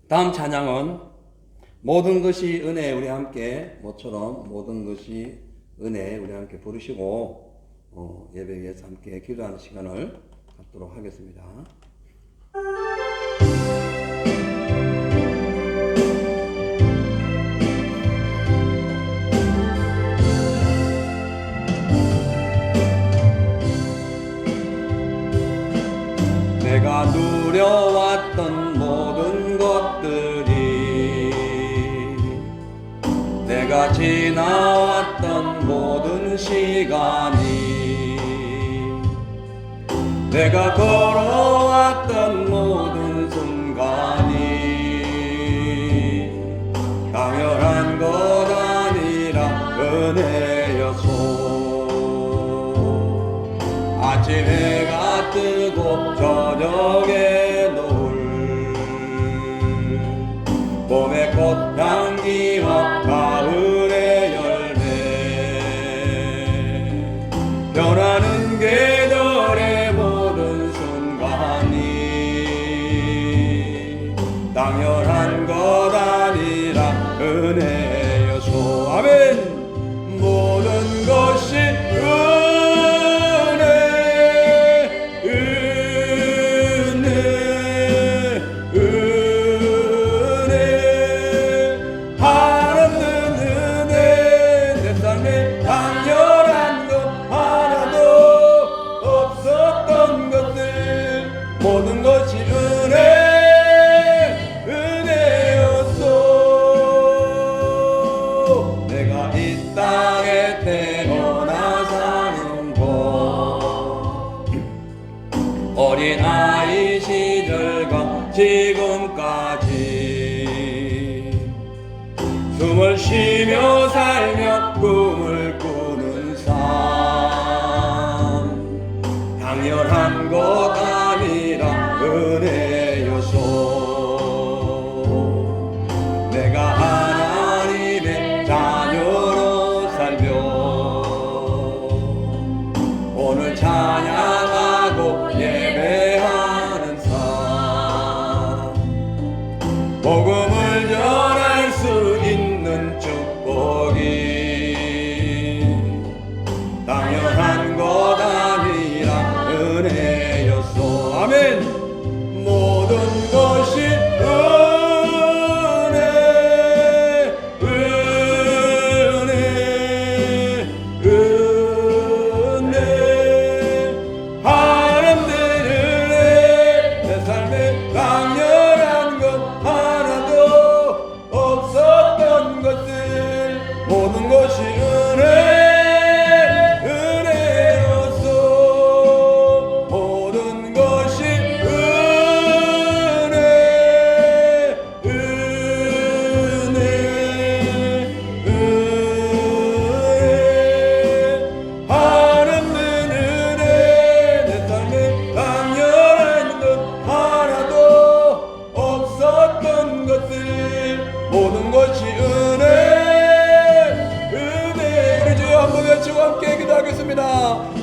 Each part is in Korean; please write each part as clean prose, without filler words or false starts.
다음 찬양은 모든 것이 은혜 우리 함께 모처럼 모든 것이 은혜 우리 함께 부르시고 예배 위해서 함께 기도하는 시간을 갖도록 하겠습니다. 내가 누려왔던 모든 것들이 내가 지나왔던 모든 시간이 내가 걸어왔던 모든 순간이 당연한 것 아니라 은혜여소. 아침 해가 뜨고 저녁에 노을 봄의 꽃향기와 가을의 열매 변하는 계절의 모든 순간이 당연한 것 아니라 은혜여소. 아멘. 모든 것이 모든 것이 은혜였소. 내가 이 땅에 태어나 사는 곳 어린아이 시절과 지금까지 숨을 쉬며 살며 꿈을 꾸는 삶 당연한 것 아니라 은혜여소. 내가 하나님의 자녀로 살며 오늘 찬양하고 예배하는 삶 복음을 전할 수 있는 축복이 당연한 것 아니라 은혜였소. 아멘. 모든 것이 은혜 하나님의 은혜 내 삶에 강렬한 것 하나도 없었던 것들 모든 것이 은혜였소. 모든 것이 모든 것이 은혜. 우리 주여 한번 외치고 함께 기도하겠습니다.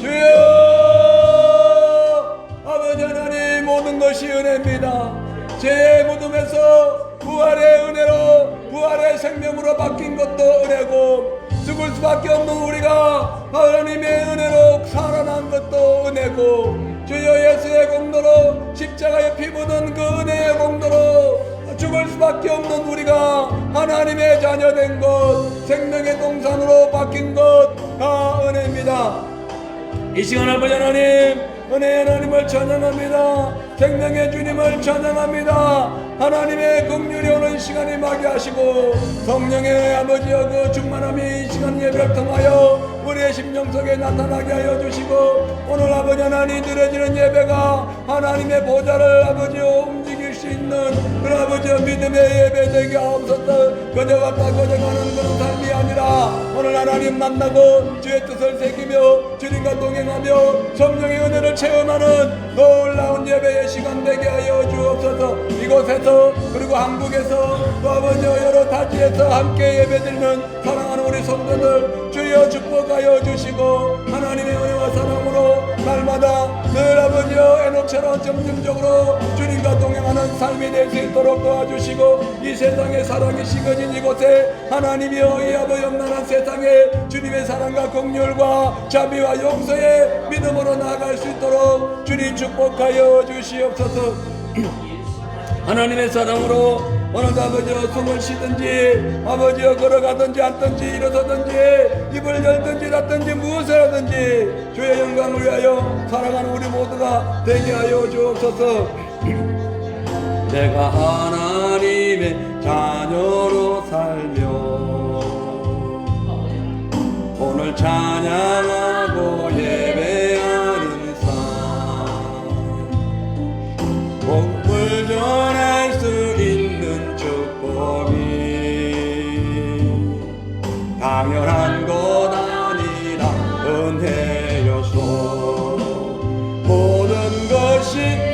주여 아버지 하나님 모든 것이 은혜입니다. 죄의 무덤에서 부활의 은혜로 부활의 생명으로 바뀐 것도 은혜고 죽을 수밖에 없는 우리가 하나님의 은혜로 살아난 것도 은혜고 주여 예수의 공로로 십자가에 피 묻은 그 은혜의 공로로 죽을 수밖에 없는 우리가 하나님의 자녀된 것 생명의 동산으로 바뀐 것 다 은혜입니다. 이 시간 아버지 하나님 은혜의 하나님을 찬양합니다. 생명의 주님을 찬양합니다. 하나님의 긍휼이 오는 시간이 마게 하시고 성령의 아버지여 그 충만함이 이 시간 예배를 통하여 우리의 심령 속에 나타나게 하여 주시고 오늘 아버지 하나님 드려지는 예배가 하나님의 보좌를 아버지여 움직일 수 있는 그 아버지여 믿음의 예배 되게 하옵소서. 그저 왔다 거저가는 그런 삶이 아니라 오늘 하나님 만나고 주의 뜻을 새기며 주님과 동행하며 성령의 은혜를 체험하는 놀라운 예배의 시간 되게 하여 주옵소서. 이곳에서 그리고 한국에서 또 아버지여 여러 타지에서 함께 예배드리는 사랑하는 우리 성도들 주여 축복하여 주시고 하나님의 은혜와 사랑으로 날마다 늘 아버지여 에녹처럼 점점적으로 주님과 동행하는 삶이 될 수 있도록 도와주시고 이 세상에 사랑이 식어진 이곳에 하나님이여 이 아버지 영원한 세상에 주님의 사랑과 긍휼과 자비와 용서의 믿음으로 나아갈 수 있도록 주님 축복하여 주시옵소서. 하나님의 사랑으로 오늘도 아버지여 숨을 쉬든지 아버지여 걸어가든지 앉든지 일어서든지 입을 열든지 닫든지 무엇을 하든지 주의 영광을 위하여 살아가는 우리 모두가 되게 하여 주옵소서. 내가 하나님의 자녀로 살며 오늘 찬양하고 예배하는 삶 복음을 전할 수 있는 축복이 당연한 것 아니라 은혜여서 모든 것이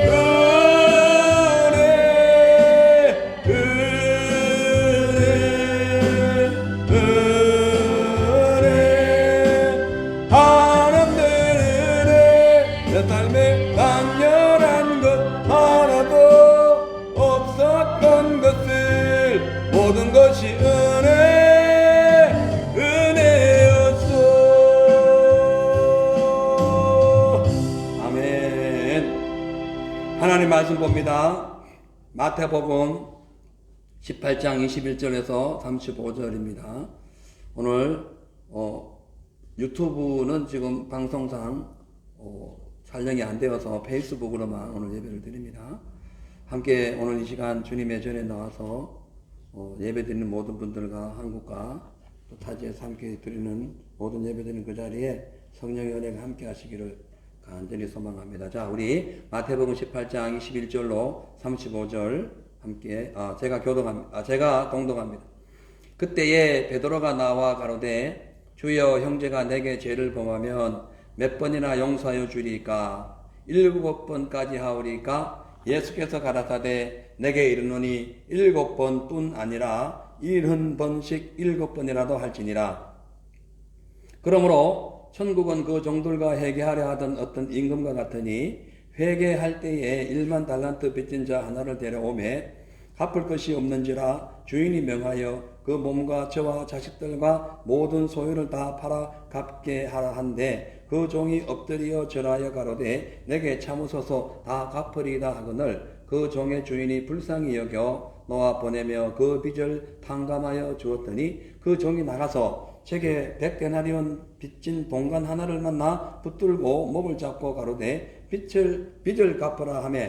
내 삶에 당연한 것 하나도 없었던 것을 모든 것이 은혜였소. 아멘. 하나님 말씀 봅니다. 마태복음 18장 21절에서 35절입니다. 오늘 유튜브는 지금 방송상 촬영이 안 되어서 페이스북으로만 오늘 예배를 드립니다. 함께 오늘 이 시간 주님의 전에 나와서 예배 드리는 모든 분들과 한국과 또 타지에서 함께 드리는 모든 예배 드리는 그 자리에 성령의 은혜가 함께 하시기를 간절히 소망합니다. 자, 우리 마태복음 18장 21절로 35절 함께 제가 동동합니다. 그때에 베드로가 나와 가로되 주여 형제가 내게 죄를 범하면 몇 번이나 용서하여 주리까? 7번까지 하오리까? 예수께서 가라사대 내게 이르노니 7번뿐 아니라 70번씩 7번이라도 할지니라. 그러므로 천국은 그 종들과 회개하려 하던 어떤 임금과 같으니 회개할 때에 1만 달란트 빚진 자 하나를 데려오매 갚을 것이 없는지라 주인이 명하여 그 몸과 저와 자식들과 모든 소유를 다 팔아 갚게 하라 한데 그 종이 엎드려 절하여 가로되 내게 참으소서 다 갚으리이다 하거늘 그 종의 주인이 불쌍히 여겨 놓아 보내며 그 빚을 탕감하여 주었더니 그 종이 나가서 제게 100데나리온 빚진 동관 하나를 만나 붙들고 목을 잡고 가로되 빚을 갚으라 하며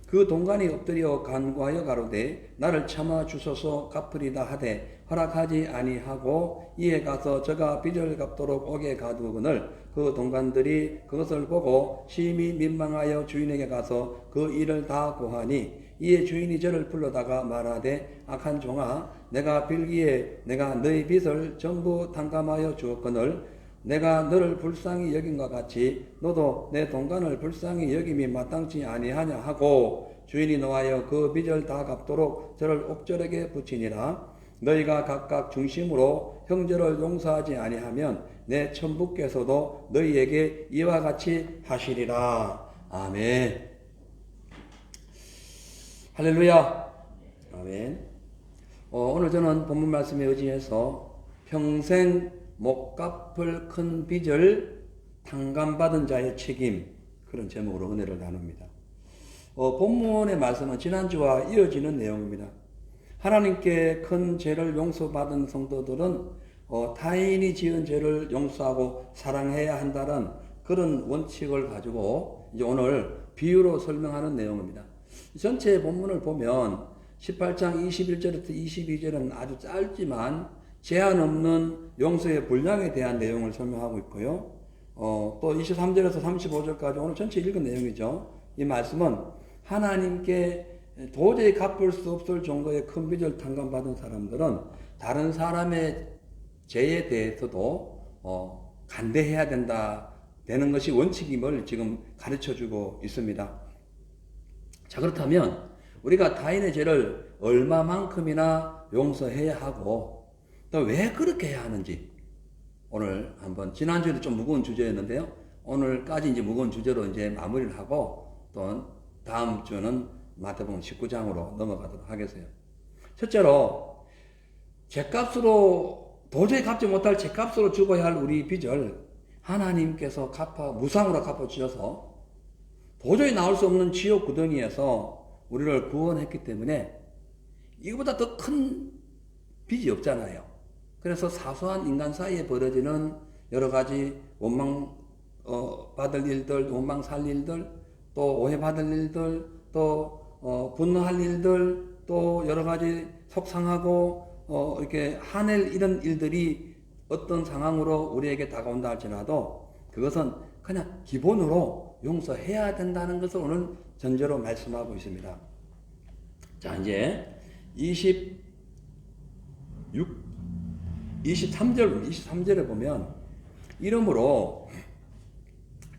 그 동관이 엎드려 간구하여 가로되 나를 참아 주소서 갚으리다 하되 허락하지 아니하고 이에 가서 저가 빚을 갚도록 오게 가두거늘 그 동관들이 그것을 보고 심히 민망하여 주인에게 가서 그 일을 다 고하니 이에 주인이 저를 불러다가 말하되 악한 종아 내가 빌기에 내가 너희 빚을 전부 탕감하여 주었거늘 내가 너를 불쌍히 여긴과 같이 너도 내 동관을 불쌍히 여김이 마땅치 아니하냐 하고 주인이 노하여 그 빚을 다 갚도록 저를 옥절에게 붙이니라. 너희가 각각 중심으로 형제를 용서하지 아니하면 내 천부께서도 너희에게 이와 같이 하시리라. 아멘. 할렐루야. 아멘. 오늘 저는 본문 말씀에 의지해서 평생 못 갚을 큰 빚을 탕감받은 자의 책임, 그런 제목으로 은혜를 나눕니다. 본문의 말씀은 지난주와 이어지는 내용입니다. 하나님께 큰 죄를 용서받은 성도들은 타인이 지은 죄를 용서하고 사랑해야 한다는 그런 원칙을 가지고 이제 오늘 비유로 설명하는 내용입니다. 전체 본문을 보면 18장 21절부터 22절은 아주 짧지만 제한 없는 용서의 분량에 대한 내용을 설명하고 있고요. 또 23절에서 35절까지 오늘 전체 읽은 내용이죠. 이 말씀은 하나님께 도저히 갚을 수 없을 정도의 큰 빚을 탕감받은 사람들은 다른 사람의 죄에 대해서도 간대해야 되는 것이 원칙임을 지금 가르쳐주고 있습니다. 자, 그렇다면 우리가 타인의 죄를 얼마만큼이나 용서해야 하고 또 왜 그렇게 해야 하는지 오늘 한번, 지난주에도 좀 무거운 주제였는데요, 오늘까지 이제 무거운 주제로 이제 마무리를 하고 또 다음 주는 마태복음 19장으로 넘어가도록 하겠어요. 첫째로 죗값으로 도저히 갚지 못할 죗값으로 죽어야 할 우리 빚을 하나님께서 무상으로 갚아주셔서 도저히 나올 수 없는 지옥 구덩이에서 우리를 구원했기 때문에 이거보다 더 큰 빚이 없잖아요. 그래서 사소한 인간 사이에 벌어지는 여러 가지 원망 받을 일들, 원망 살 일들, 또 오해받을 일들, 또 분노할 일들, 또 여러 가지 속상하고 이렇게 화낼 이런 일들이 어떤 상황으로 우리에게 다가온다 할지라도 그것은 그냥 기본으로 용서해야 된다는 것을 오늘 전제로 말씀하고 있습니다. 자, 이제 23절에 보면 이러므로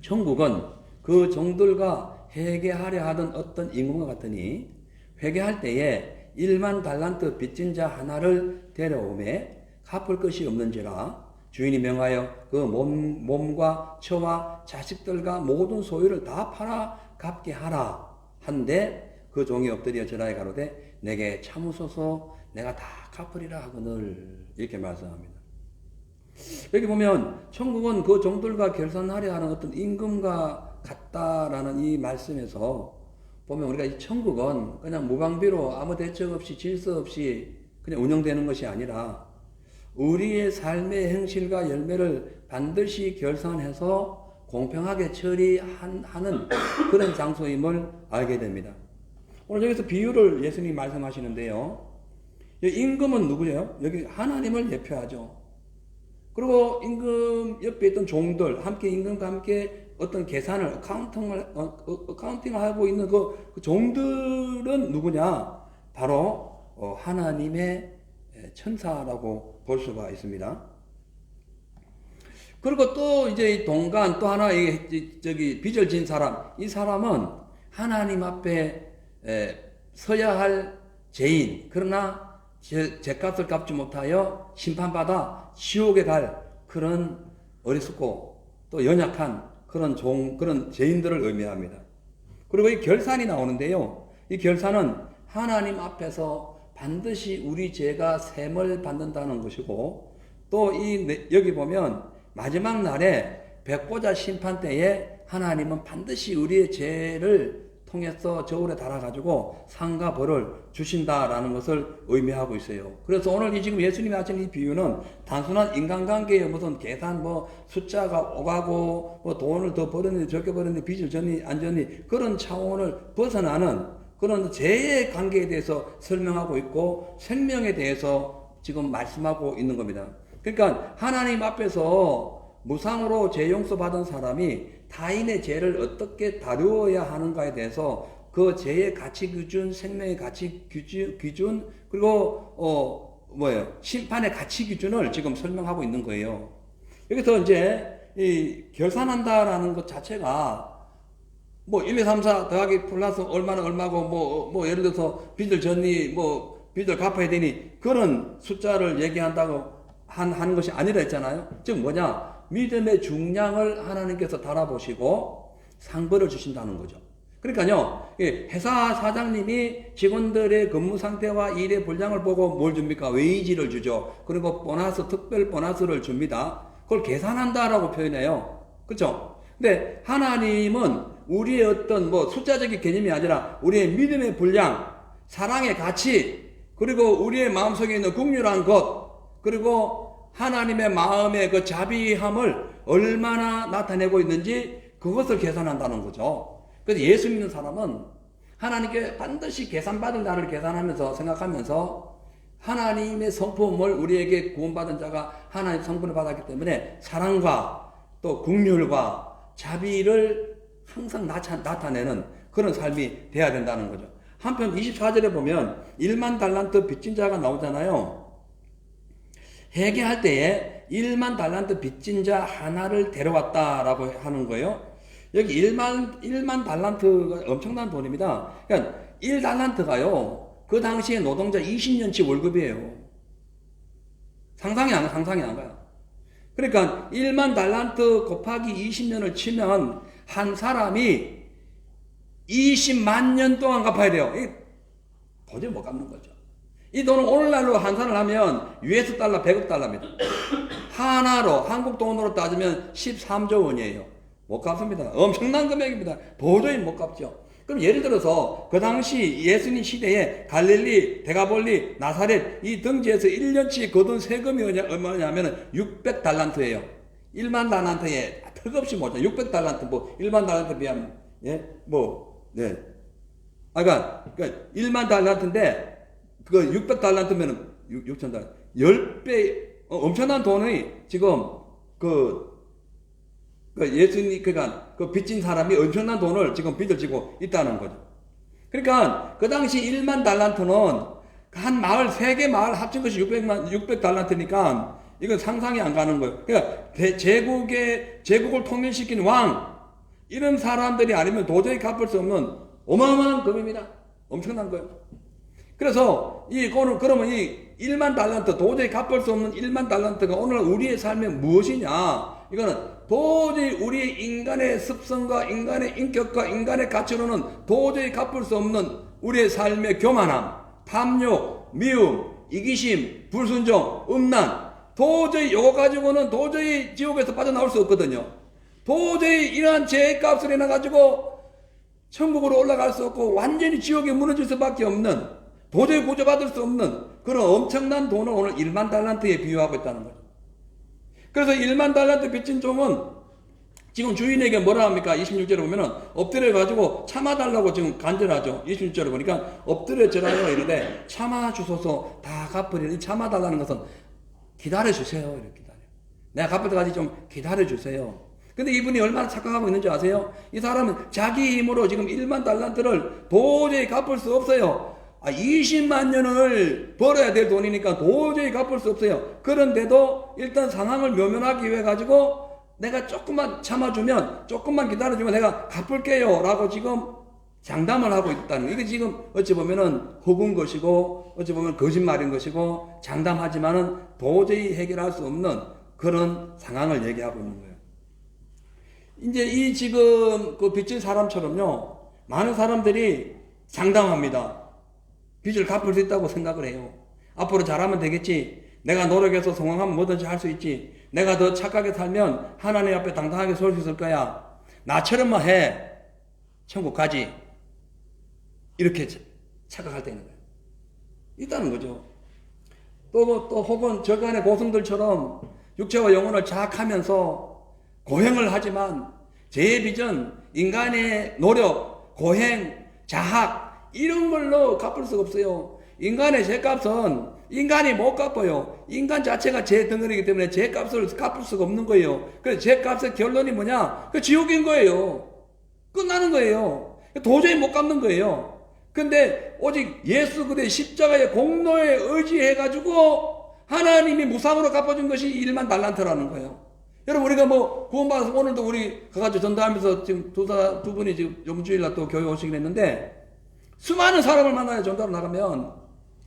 천국은 그 종들과 회개하려 하던 어떤 임금과 같으니 회개할 때에 1만 달란트 빚진 자 하나를 데려오매 갚을 것이 없는지라 주인이 명하여 그 몸과 처와 자식들과 모든 소유를 다 팔아 갚게 하라 한데 그 종이 엎드려 절하여 가로되 내게 참으소서 내가 다 갚으리라 하거늘 이렇게 말씀합니다. 여기 보면 천국은 그 종들과 결산하려 하는 어떤 임금과 같다라는 이 말씀에서 보면 우리가 이 천국은 그냥 무방비로 아무 대책 없이 질서 없이 그냥 운영되는 것이 아니라 우리의 삶의 행실과 열매를 반드시 결산해서 공평하게 처리하는 그런 장소임을 알게 됩니다. 오늘 여기서 비유를 예수님이 말씀하시는데요. 임금은 누구예요? 여기 하나님을 예표하죠. 그리고 임금 옆에 있던 종들, 함께 임금과 함께 어떤 계산을, 어카운팅을 하고 있는 그 종들은 누구냐? 바로 하나님의 천사라고 볼 수가 있습니다. 그리고 또 이제 이 동간 또 하나 빚을 진 사람, 이 사람은 하나님 앞에 서야 할 죄인, 그러나 죗값을 갚지 못하여 심판받아 지옥에 갈 그런 어리석고 또 연약한 그런 죄인들을 의미합니다. 그리고 이 결산이 나오는데요. 이 결산은 하나님 앞에서 반드시 우리 죄가 셈을 받는다는 것이고 또 여기 보면 마지막 날에 백보자 심판 때에 하나님은 반드시 우리의 죄를 통해서 저울에 달아가지고 상과 벌을 주신다라는 것을 의미하고 있어요. 그래서 오늘 지금 예수님이 하신 이 비유는 단순한 인간관계의 무슨 계산 숫자가 오가고 돈을 더 벌었는데 적게 벌었는데 빚을 졌니 안 졌니 그런 차원을 벗어나는 그런 죄의 관계에 대해서 설명하고 있고 생명에 대해서 지금 말씀하고 있는 겁니다. 그러니까 하나님 앞에서 무상으로 죄 용서 받은 사람이 타인의 죄를 어떻게 다루어야 하는가에 대해서 그 죄의 가치 기준, 생명의 가치 기준, 그리고 심판의 가치 기준을 지금 설명하고 있는 거예요. 여기서 이제 이 결산한다라는 것 자체가 1, 2, 3, 4 더하기 플러스 얼마는 얼마고 예를 들어서 빚을 졌니 빚을 갚아야 되니 그런 숫자를 얘기한다고 하는 것이 아니라 했잖아요. 즉 뭐냐? 믿음의 중량을 하나님께서 달아보시고 상벌을 주신다는 거죠. 그러니까요, 회사 사장님이 직원들의 근무 상태와 일의 분량을 보고 뭘 줍니까? 웨이지를 주죠. 그리고 특별 보너스를 줍니다. 그걸 계산한다라고 표현해요. 그렇죠? 근데 하나님은 우리의 어떤 숫자적인 개념이 아니라 우리의 믿음의 분량, 사랑의 가치, 그리고 우리의 마음속에 있는 긍휼한 것, 그리고 하나님의 마음의 그 자비함을 얼마나 나타내고 있는지 그것을 계산한다는 거죠. 그래서 예수 믿는 사람은 하나님께 반드시 계산받을 날을 계산하면서 생각하면서 하나님의 성품을 우리에게 구원받은 자가 하나님의 성품을 받았기 때문에 사랑과 또 긍휼과 자비를 항상 나타내는 그런 삶이 돼야 된다는 거죠. 한편 24절에 보면 1만 달란트 빚진 자가 나오잖아요. 회개할 때에 1만 달란트 빚진 자 하나를 데려왔다라고 하는 거예요. 여기 1만 달란트가 엄청난 돈입니다. 그러니까 1달란트가요. 그 당시에 노동자 20년치 월급이에요. 상상이 안 가요. 그러니까 1만 달란트 곱하기 20년을 치면 한 사람이 20만 년 동안 갚아야 돼요. 도저히 못 갚는 거죠. 이 돈은 오늘날로 환산을 하면 US 달러 100억 달러입니다. 하나로 한국 돈으로 따지면 13조 원이에요. 못 갚습니다. 엄청난 금액입니다. 도저히 못 갚죠. 그럼 예를 들어서 그 당시 예수님 시대에 갈릴리, 데가볼리, 나사렛 이 등지에서 1년치 거둔 세금이 얼마냐면 600달란트예요. 1만 달란트에 턱없이 못해. 600달란트 뭐 1만 달란트 비하면 그러니까 1만 달란트인데 그 600달란트면은 6,000달란트 10배 엄청난 돈이 지금 예수님 그 빚진 사람이 엄청난 돈을 지금 빚을 지고 있다는 거죠. 그러니까 그 당시 1만 달란트는 한 마을 3개 마을 합친 것이 600달란트니까 이건 상상이 안 가는 거예요. 그러니까 제국을 통일시킨 왕 이런 사람들이 아니면 도저히 갚을 수 없는 어마어마한 금입니다. 엄청난 거예요. 그래서 그러면 이 1만 달란트 도저히 갚을 수 없는 1만 달란트가 오늘 우리의 삶에 무엇이냐? 이거는 도저히 우리의 인간의 습성과 인간의 인격과 인간의 가치로는 도저히 갚을 수 없는 우리의 삶의 교만함, 탐욕, 미움, 이기심, 불순종, 음란 도저히 이거 가지고는 도저히 지옥에서 빠져나올 수 없거든요. 도저히 이러한 죄값을 해놔가지고 천국으로 올라갈 수 없고 완전히 지옥에 무너질 수밖에 없는 도저히 구조받을 수 없는 그런 엄청난 돈을 오늘 1만 달란트에 비유하고 있다는 거죠. 그래서 1만 달란트 빚진 종은 지금 주인에게 뭐라 합니까? 26절에 보면은 엎드려 가지고 참아달라고 지금 간절하죠. 26절에 보니까 엎드려 절하여 이르되 참아주소서 다 갚으리니 참아달라는 것은 기다려주세요. 이렇게 기다려. 내가 갚을 때까지 좀 기다려주세요. 근데 이분이 얼마나 착각하고 있는지 아세요? 이 사람은 자기 힘으로 지금 1만 달란트를 도저히 갚을 수 없어요. 20만 년을 벌어야 될 돈이니까 도저히 갚을 수 없어요. 그런데도 일단 상황을 묘면하기 위해 가지고 내가 조금만 참아주면 조금만 기다려주면 내가 갚을게요 라고 지금 장담을 하고 있다는 거예요. 이게 지금 어찌 보면은 혹은 것이고 어찌 보면 거짓말인 것이고 장담하지만은 도저히 해결할 수 없는 그런 상황을 얘기하고 있는 거예요. 이제 이 지금 그 빚진 사람처럼요 많은 사람들이 장담합니다. 빚을 갚을 수 있다고 생각을 해요. 앞으로 잘하면 되겠지. 내가 노력해서 성공하면 뭐든지 할 수 있지. 내가 더 착하게 살면 하나님 앞에 당당하게 설 수 있을 거야. 나처럼만 해. 천국 가지. 이렇게 착각할 때 있는 거예요. 있다는 거죠. 또 혹은 저간의 고승들처럼 육체와 영혼을 자학하면서 고행을 하지만 죄의 빚은 인간의 노력, 고행, 자학 이런 걸로 갚을 수가 없어요. 인간의 죄값은 인간이 못 갚아요. 인간 자체가 죄 덩어리이기 때문에 죄값을 갚을 수가 없는 거예요. 그래서 죄값의 결론이 뭐냐? 그 지옥인 거예요. 끝나는 거예요. 도저히 못 갚는 거예요. 근데 오직 예수 그리스도의 십자가의 공로에 의지해가지고 하나님이 무상으로 갚아준 것이 1만 달란트라는 거예요. 여러분 우리가 뭐 구원받아서 오늘도 우리 가가지고 전도하면서 지금 두 분이 지금 영주일날 또 교회 오시긴 했는데 수많은 사람을 만나요. 전도하러 나가면.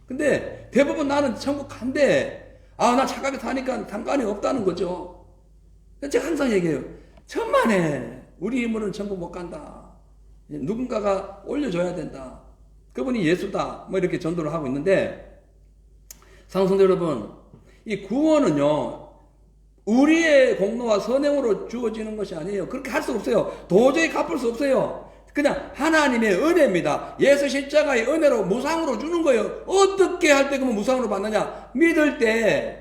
근데 대부분 나는 천국 간대. 나 착하게 사니까 상관이 없다는 거죠. 제가 항상 얘기해요. 천만에 우리 힘으로는 천국 못 간다. 누군가가 올려줘야 된다. 그분이 예수다. 뭐 이렇게 전도를 하고 있는데 사랑성도 여러분 이 구원은요 우리의 공로와 선행으로 주어지는 것이 아니에요. 그렇게 할 수 없어요. 도저히 갚을 수 없어요. 그냥 하나님의 은혜입니다. 예수 십자가의 은혜로 무상으로 주는 거예요. 어떻게 할 때 그러면 무상으로 받느냐? 믿을 때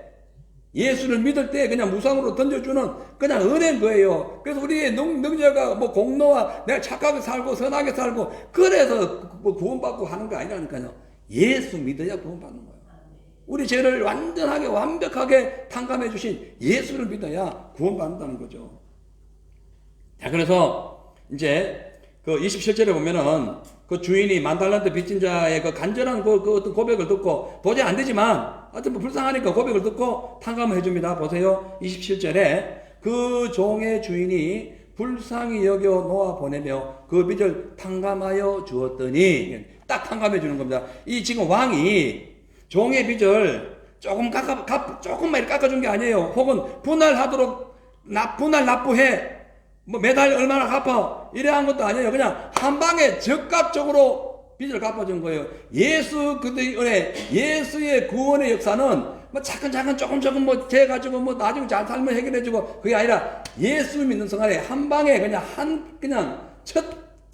예수를 믿을 때 그냥 무상으로 던져주는 그냥 은혜인 거예요. 그래서 우리의 능력과 뭐 공로와 내가 착하게 살고 선하게 살고 그래서 뭐 구원받고 하는 거 아니라니까요. 예수 믿어야 구원받는 거예요. 우리 죄를 완전하게 완벽하게 탕감해 주신 예수를 믿어야 구원받는다는 거죠. 자, 그래서 이제 그 27절에 보면은 그 주인이 만 달란트 빚진 자의 그 간절한 그 어떤 고백을 듣고 도저히 안 되지만 하여튼 뭐 불쌍하니까 고백을 듣고 탕감을 해줍니다. 보세요. 27절에 그 종의 주인이 불쌍히 여겨 놓아 보내며 그 빚을 탕감하여 주었더니 딱 탕감해 주는 겁니다. 이 지금 왕이 종의 빚을 조금만 깎아준 게 아니에요. 혹은 분할하도록, 분할 납부해. 뭐 매달 얼마나 갚아. 이래 한 것도 아니에요. 그냥 한 방에 적극적으로 빚을 갚아준 거예요. 예수 그의 은혜, 예수의 구원의 역사는 뭐 차근차근 조금 뭐 재가지고 뭐 나중에 잘 살면 해결해주고 그게 아니라 예수 믿는 순간에 한 방에 그냥 첫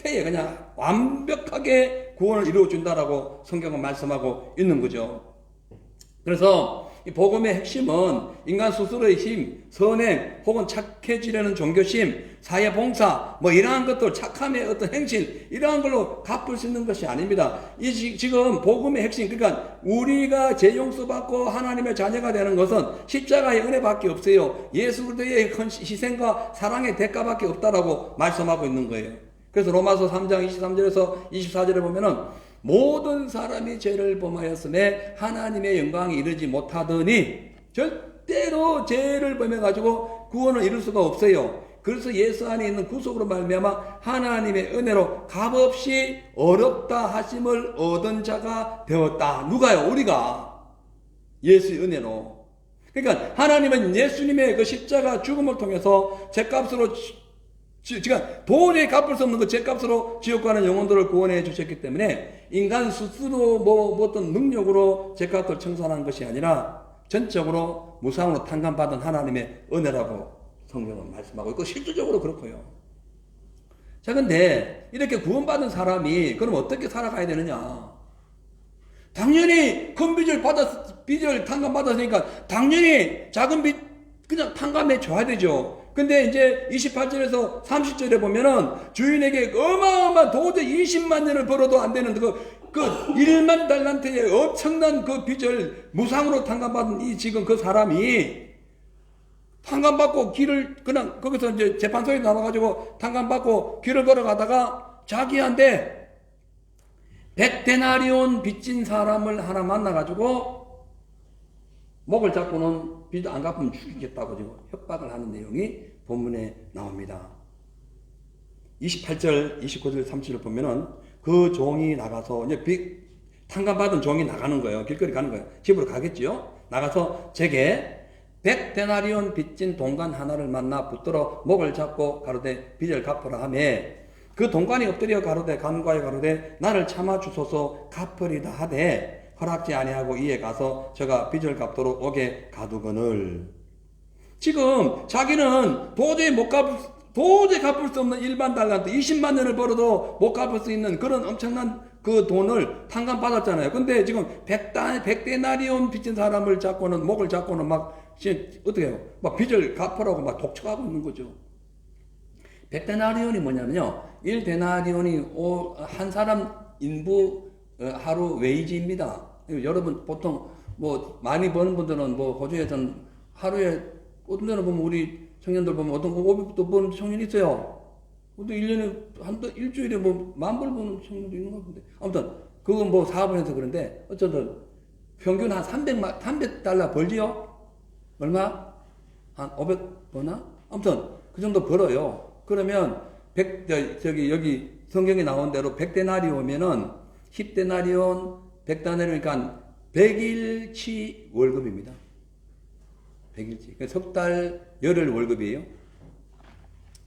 회에 그냥 완벽하게 구원을 이루어준다라고 성경은 말씀하고 있는 거죠. 그래서 이 복음의 핵심은 인간 스스로의 힘, 선행, 혹은 착해지려는 종교심, 사회봉사, 뭐 이러한 것들, 착함의 어떤 행실, 이러한 걸로 갚을 수 있는 것이 아닙니다. 지금 복음의 핵심, 그러니까 우리가 죄 용서받고 하나님의 자녀가 되는 것은 십자가의 은혜밖에 없어요. 예수 그리스도의 희생과 사랑의 대가밖에 없다라고 말씀하고 있는 거예요. 그래서 로마서 3장 23절에서 24절에 보면은 모든 사람이 죄를 범하였음에 하나님의 영광에 이르지 못하더니 절대로 죄를 범해가지고 구원을 이룰 수가 없어요. 그래서 예수 안에 있는 구속으로 말미암아 하나님의 은혜로 값없이 어렵다 하심을 얻은 자가 되었다. 누가요? 우리가. 예수의 은혜로. 그러니까 하나님은 예수님의 그 십자가 죽음을 통해서 죄값으로 도저히 갚을 수 없는 그 죄값으로 지옥 가는 영혼들을 구원해 주셨기 때문에 인간 스스로 뭐 어떤 능력으로 죄값을 청산한 것이 아니라 전적으로 무상으로 탕감받은 하나님의 은혜라고 성경은 말씀하고 있고 실질적으로 그렇고요. 자, 근데 이렇게 구원받은 사람이 그럼 어떻게 살아가야 되느냐? 당연히 큰 빚을 탕감받았으니까 당연히 작은 빚 그냥 탕감해 줘야 되죠. 근데 이제 28절에서 30절에 보면은 주인에게 어마어마한 도저히 20만 년을 벌어도 안 되는 그 1만 달란트의 엄청난 그 빚을 무상으로 탕감받은 지금 그 사람이 탕감받고 길을 그냥 거기서 이제 재판소에 나와가지고 탕감받고 길을 걸어가다가 자기한테 100데나리온 빚진 사람을 하나 만나가지고 목을 잡고는 빚 안 갚으면 죽이겠다고 지금 협박을 하는 내용이 본문에 나옵니다. 28절, 29절, 30절 보면은 그 종이 나가서 이제 탕감받은 종이 나가는 거예요. 길거리 가는 거예요. 집으로 가겠지요. 나가서 제게 100데나리온 빚진 동관 하나를 만나 붙들어 목을 잡고 가로되 빚을 갚으라 하며 그 동관이 엎드려 가로되 간과에 가로되 나를 참아 주소서 갚으리다 하되 허락지 아니하고 이에 가서 저가 빚을 갚도록 오게 가두거늘. 지금 자기는 도저히 갚을 수 없는 일반 달란트 20만 년을 벌어도 못 갚을 수 있는 그런 엄청난 그 돈을 탕감받았잖아요. 근데 지금 100데나리온 빚진 사람을 잡고는 목을 잡고는 막 어떻게 해요? 막 빚을 갚으라고 막 독촉하고 있는 거죠. 100데나리온이 뭐냐면요. 1데나리온이 한 사람 인부 하루 웨이지입니다. 여러분 보통 뭐 많이 버는 분들은 뭐 호주에서는 하루에 어떤 데는 보면 우리 청년들 보면 어떤 거 500불도 버는 청년이 있어요. 또 1년에 일주일에 뭐 10,000불 버는 청년도 있는 것 같은데 아무튼 그건 뭐 사업을 해서 그런데 어쨌든 평균 한 300달러 벌지요? 얼마? 한 500 버나? 아무튼 그 정도 벌어요. 그러면 여기 성경에 나온 대로 100데나리온이면은 10데나리온, 100데나리온이니까 100일치 월급입니다. 100일치. 그러니까 석 달, 열흘 월급이에요.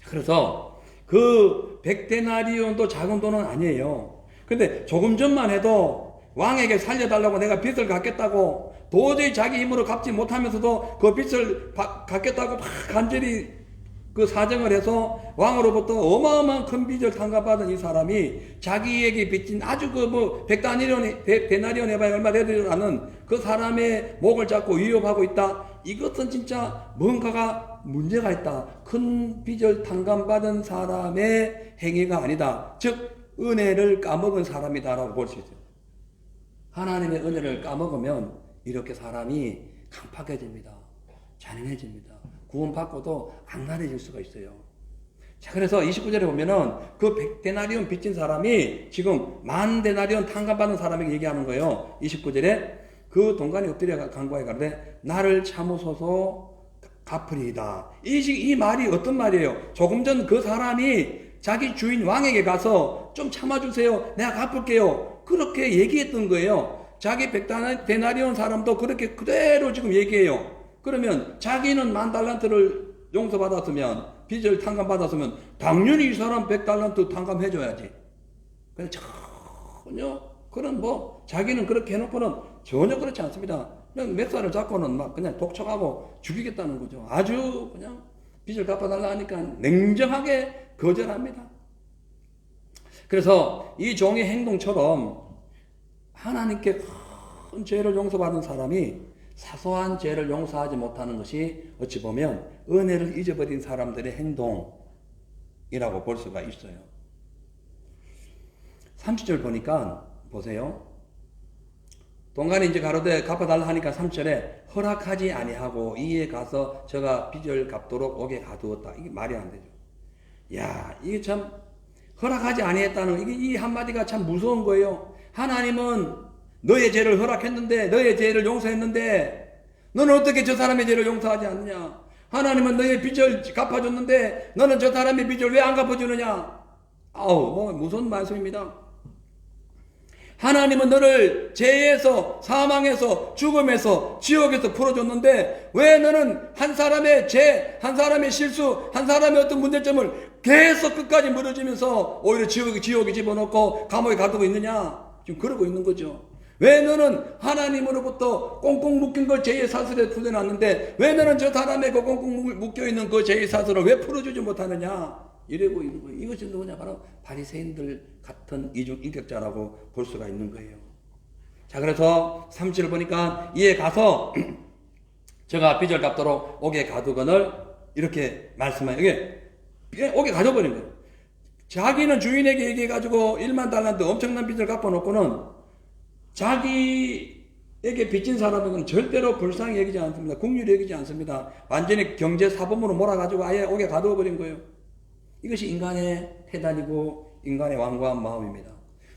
그래서 그 100데나리온도 작은 돈은 아니에요. 근데 조금 전만 해도 왕에게 살려달라고 내가 빚을 갚겠다고 도저히 자기 힘으로 갚지 못하면서도 그 빚을 갚겠다고 막 간절히 그 사정을 해서 왕으로부터 어마어마한 큰 빚을 탕감받은 이 사람이 자기에게 빚진 아주 그 뭐 100데나리온 해봐야 얼마 되지 않은 그 사람의 목을 잡고 위협하고 있다. 이것은 진짜 뭔가가 문제가 있다. 큰 빚을 탕감받은 사람의 행위가 아니다. 즉 은혜를 까먹은 사람이다라고 볼 수 있어요. 하나님의 은혜를 까먹으면 이렇게 사람이 강팍해집니다. 잔인해집니다. 구원받고도 악랄해질 수가 있어요. 자, 그래서 29절에 보면은 그 100데나리온 빚진 사람이 지금 10,000데나리온 탕감받은 사람에게 얘기하는 거예요. 29절에 그 동관이 엎드려 간과에 가르되 나를 참으소서 갚으리이다. 이 말이 어떤 말이에요? 조금 전 그 사람이 자기 주인 왕에게 가서 좀 참아주세요. 내가 갚을게요. 그렇게 얘기했던 거예요. 자기 100데나리온 사람도 그렇게 그대로 지금 얘기해요. 그러면 자기는 10,000달란트를 용서받았으면, 빚을 탕감받았으면 당연히 이 사람 100달란트 탕감해줘야지. 근데 전혀 그런 자기는 그렇게 해놓고는 전혀 그렇지 않습니다. 그냥 몇 살을 잡고는 막 그냥 독촉하고 죽이겠다는 거죠. 아주 그냥 빚을 갚아달라 하니까 냉정하게 거절합니다. 그래서 이 종의 행동처럼 하나님께 큰 죄를 용서받은 사람이 사소한 죄를 용서하지 못하는 것이 어찌 보면 은혜를 잊어버린 사람들의 행동이라고 볼 수가 있어요. 30절 보니까 보세요. 동간이 이제 가로되 갚아달라 하니까 3절에 허락하지 아니하고 이에 가서 저가 빚을 갚도록 옥에 가두었다. 이게 말이 안 되죠. 야, 이게 참 허락하지 아니했다는 이 한마디가 참 무서운 거예요. 하나님은 너의 죄를 허락했는데, 너의 죄를 용서했는데 너는 어떻게 저 사람의 죄를 용서하지 않느냐? 하나님은 너의 빚을 갚아줬는데 너는 저 사람의 빚을 왜 안 갚아주느냐? 아우, 무서운 말씀입니다. 하나님은 너를 죄에서, 사망에서, 죽음에서, 지옥에서 풀어줬는데 왜 너는 한 사람의 죄, 한 사람의 실수, 한 사람의 어떤 문제점을 계속 끝까지 물어주면서 오히려 지옥에 집어넣고 감옥에 가두고 있느냐? 지금 그러고 있는 거죠. 왜 너는 하나님으로부터 꽁꽁 묶인 걸 죄의 사슬에 풀어놨는데 왜 너는 저 사람의 그 꽁꽁 묶여있는 그 죄의 사슬을 왜 풀어주지 못하느냐? 이러고 있는 거예요. 이것이 누구냐? 바로 바리새인들 같은 이중 인격자라고 볼 수가 있는 거예요. 자, 그래서 3절을 보니까 이에 가서 저가 빚을 갚도록 옥에 가두거늘 이렇게 말씀해요. 이게 옥에 가둬버린 거예요. 자기는 주인에게 얘기해가지고 10,000달란트 엄청난 빚을 갚아놓고는 자기에게 빚진 사람에게는 절대로 불쌍히 여기지 않습니다. 긍휼히 여기지 않습니다. 완전히 경제 사범으로 몰아가지고 아예 옥에 가두어버린 거예요. 이것이 인간의 태단이고 인간의 완고한 마음입니다.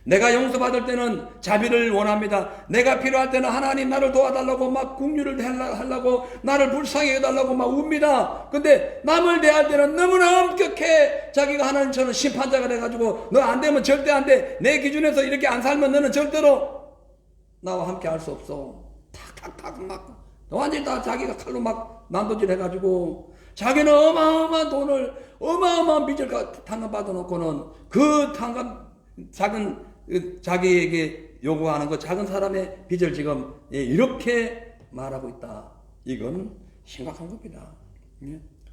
내가 용서받을 때는 자비를 원합니다. 내가 필요할 때는 하나님 나를 도와달라고 막 긍휼을 하려고 나를 불쌍히 해달라고 막 웁니다. 근데 남을 대할 때는 너무나 엄격해. 자기가 하나님처럼 심판자가 돼가지고 너 안 되면 절대 안 돼. 내 기준에서 이렇게 안 살면 너는 절대로 나와 함께 할 수 없어. 탁탁탁 막 완전히 다 자기가 칼로 막 난도질 해가지고 자기는 어마어마한 돈을 어마어마한 빚을 탕감받아 놓고는 그 작은 자기에게 요구하는 그 작은 사람의 빚을 지금 이렇게 말하고 있다. 이건 심각한 겁니다.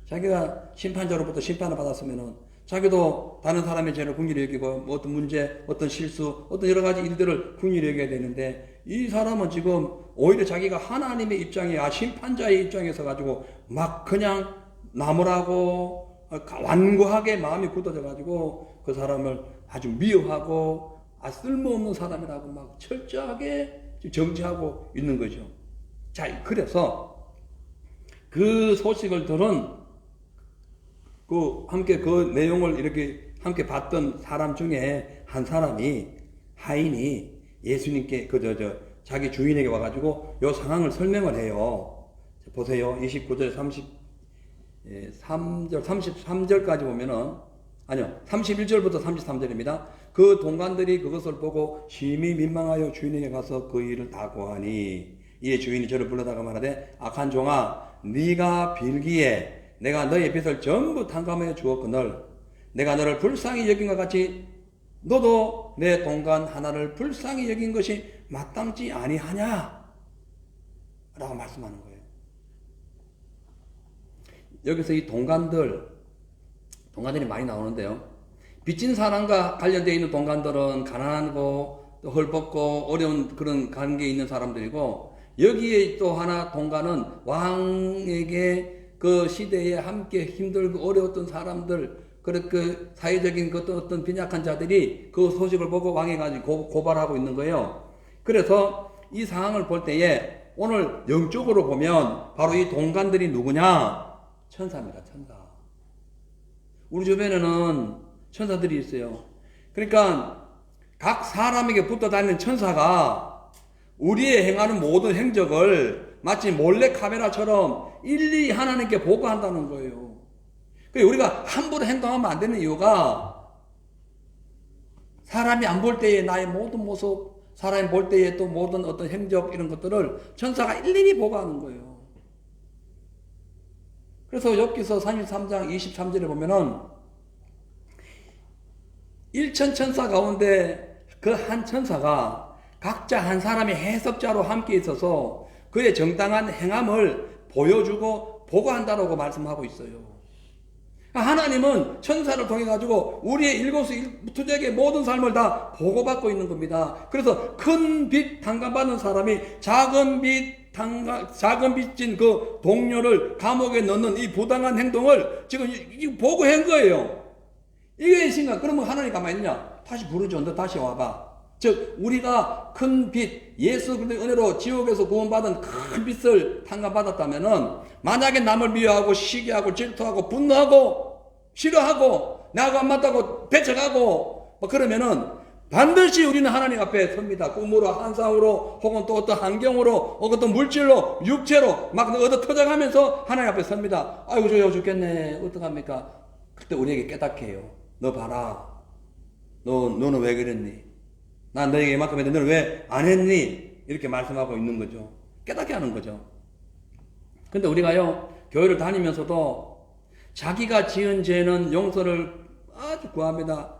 자기가 심판자로부터 심판을 받았으면은 자기도 다른 사람의 죄를 긍휼히 여기고 뭐 어떤 문제, 어떤 실수, 어떤 여러 가지 일들을 긍휼히 여겨야 되는데 이 사람은 지금 오히려 자기가 하나님의 입장에 심판자의 입장에서 가지고 막 그냥 나무라고 완고하게 마음이 굳어져 가지고 그 사람을 아주 미워하고 쓸모없는 사람이라고 막 철저하게 정죄하고 있는 거죠. 자, 그래서 그 소식을 들은 함께 그 내용을 이렇게 함께 봤던 사람 중에 한 사람이 하인이 예수님께 자기 주인에게 와가지고 요 상황을 설명을 해요. 보세요. 29절 33절까지 보면은, 아니요, 31절부터 33절입니다. 그 동관들이 그것을 보고 심히 민망하여 주인에게 가서 그 일을 다 고하니, 이에 주인이 저를 불러다가 말하되, 악한 종아, 네가 빌기에 내가 너의 빚을 전부 탕감해 주었거늘 내가 너를 불쌍히 여긴 것 같이 너도 내 동관 하나를 불쌍히 여긴 것이 마땅지 아니하냐? 라고 말씀하는 거예요. 여기서 이 동관들이 많이 나오는데요. 빚진 사람과 관련되어 있는 동관들은 가난하고 또 헐벗고 어려운 그런 관계에 있는 사람들이고, 여기에 또 하나 동관은 왕에게 그 시대에 함께 힘들고 어려웠던 사람들, 그 사회적인 어떤 빈약한 자들이 그 소식을 보고 왕에 가지고 고발하고 있는 거예요. 그래서 이 상황을 볼 때에 오늘 영적으로 보면 바로 이 동관들이 누구냐? 천사입니다. 천사. 우리 주변에는 천사들이 있어요. 그러니까 각 사람에게 붙어 다니는 천사가 우리의 행하는 모든 행적을 마치 몰래카메라처럼 일일이 하나님께 보고한다는 거예요. 우리가 함부로 행동하면 안 되는 이유가 사람이 안 볼 때의 나의 모든 모습, 사람이 볼 때에 또 모든 어떤 행적 이런 것들을 천사가 일일이 보고하는 거예요. 그래서 욥기서 33장 23절에 보면은 1천 천사 가운데 그 한 천사가 각자 한 사람의 해석자로 함께 있어서 그의 정당한 행함을 보여주고 보고한다라고 말씀하고 있어요. 하나님은 천사를 통해 가지고 우리의 일거수일투족의 모든 삶을 다 보고받고 있는 겁니다. 그래서 큰 빚 탕감받는 사람이 작은 빚진 그 동료를 감옥에 넣는 이 부당한 행동을 지금 보고한 거예요. 이게 심각. 그러면 하나님 가만히 있냐? 다시 부르죠. 너 다시 와봐. 즉 우리가 큰 빚, 예수 그리스도의 은혜로 지옥에서 구원받은 큰 빚을 탕감받았다면은 만약에 남을 미워하고 시기하고 질투하고 분노하고 싫어하고 나하고 안 맞다고 배척하고 그러면은 반드시 우리는 하나님 앞에 섭니다. 꿈으로, 환상으로, 혹은 또 어떤 환경으로, 어떤 물질로, 육체로 막 얻어 터져가면서 하나님 앞에 섭니다. 아이고 저 죽겠네. 어떡합니까? 그때 우리에게 깨닫게 해요. 너 봐라. 너는 왜 그랬니? 난 너에게 이만큼 했는데 너는 왜 안 했니? 이렇게 말씀하고 있는 거죠. 깨닫게 하는 거죠. 근데 우리가요, 교회를 다니면서도 자기가 지은 죄는 용서를 아주 구합니다.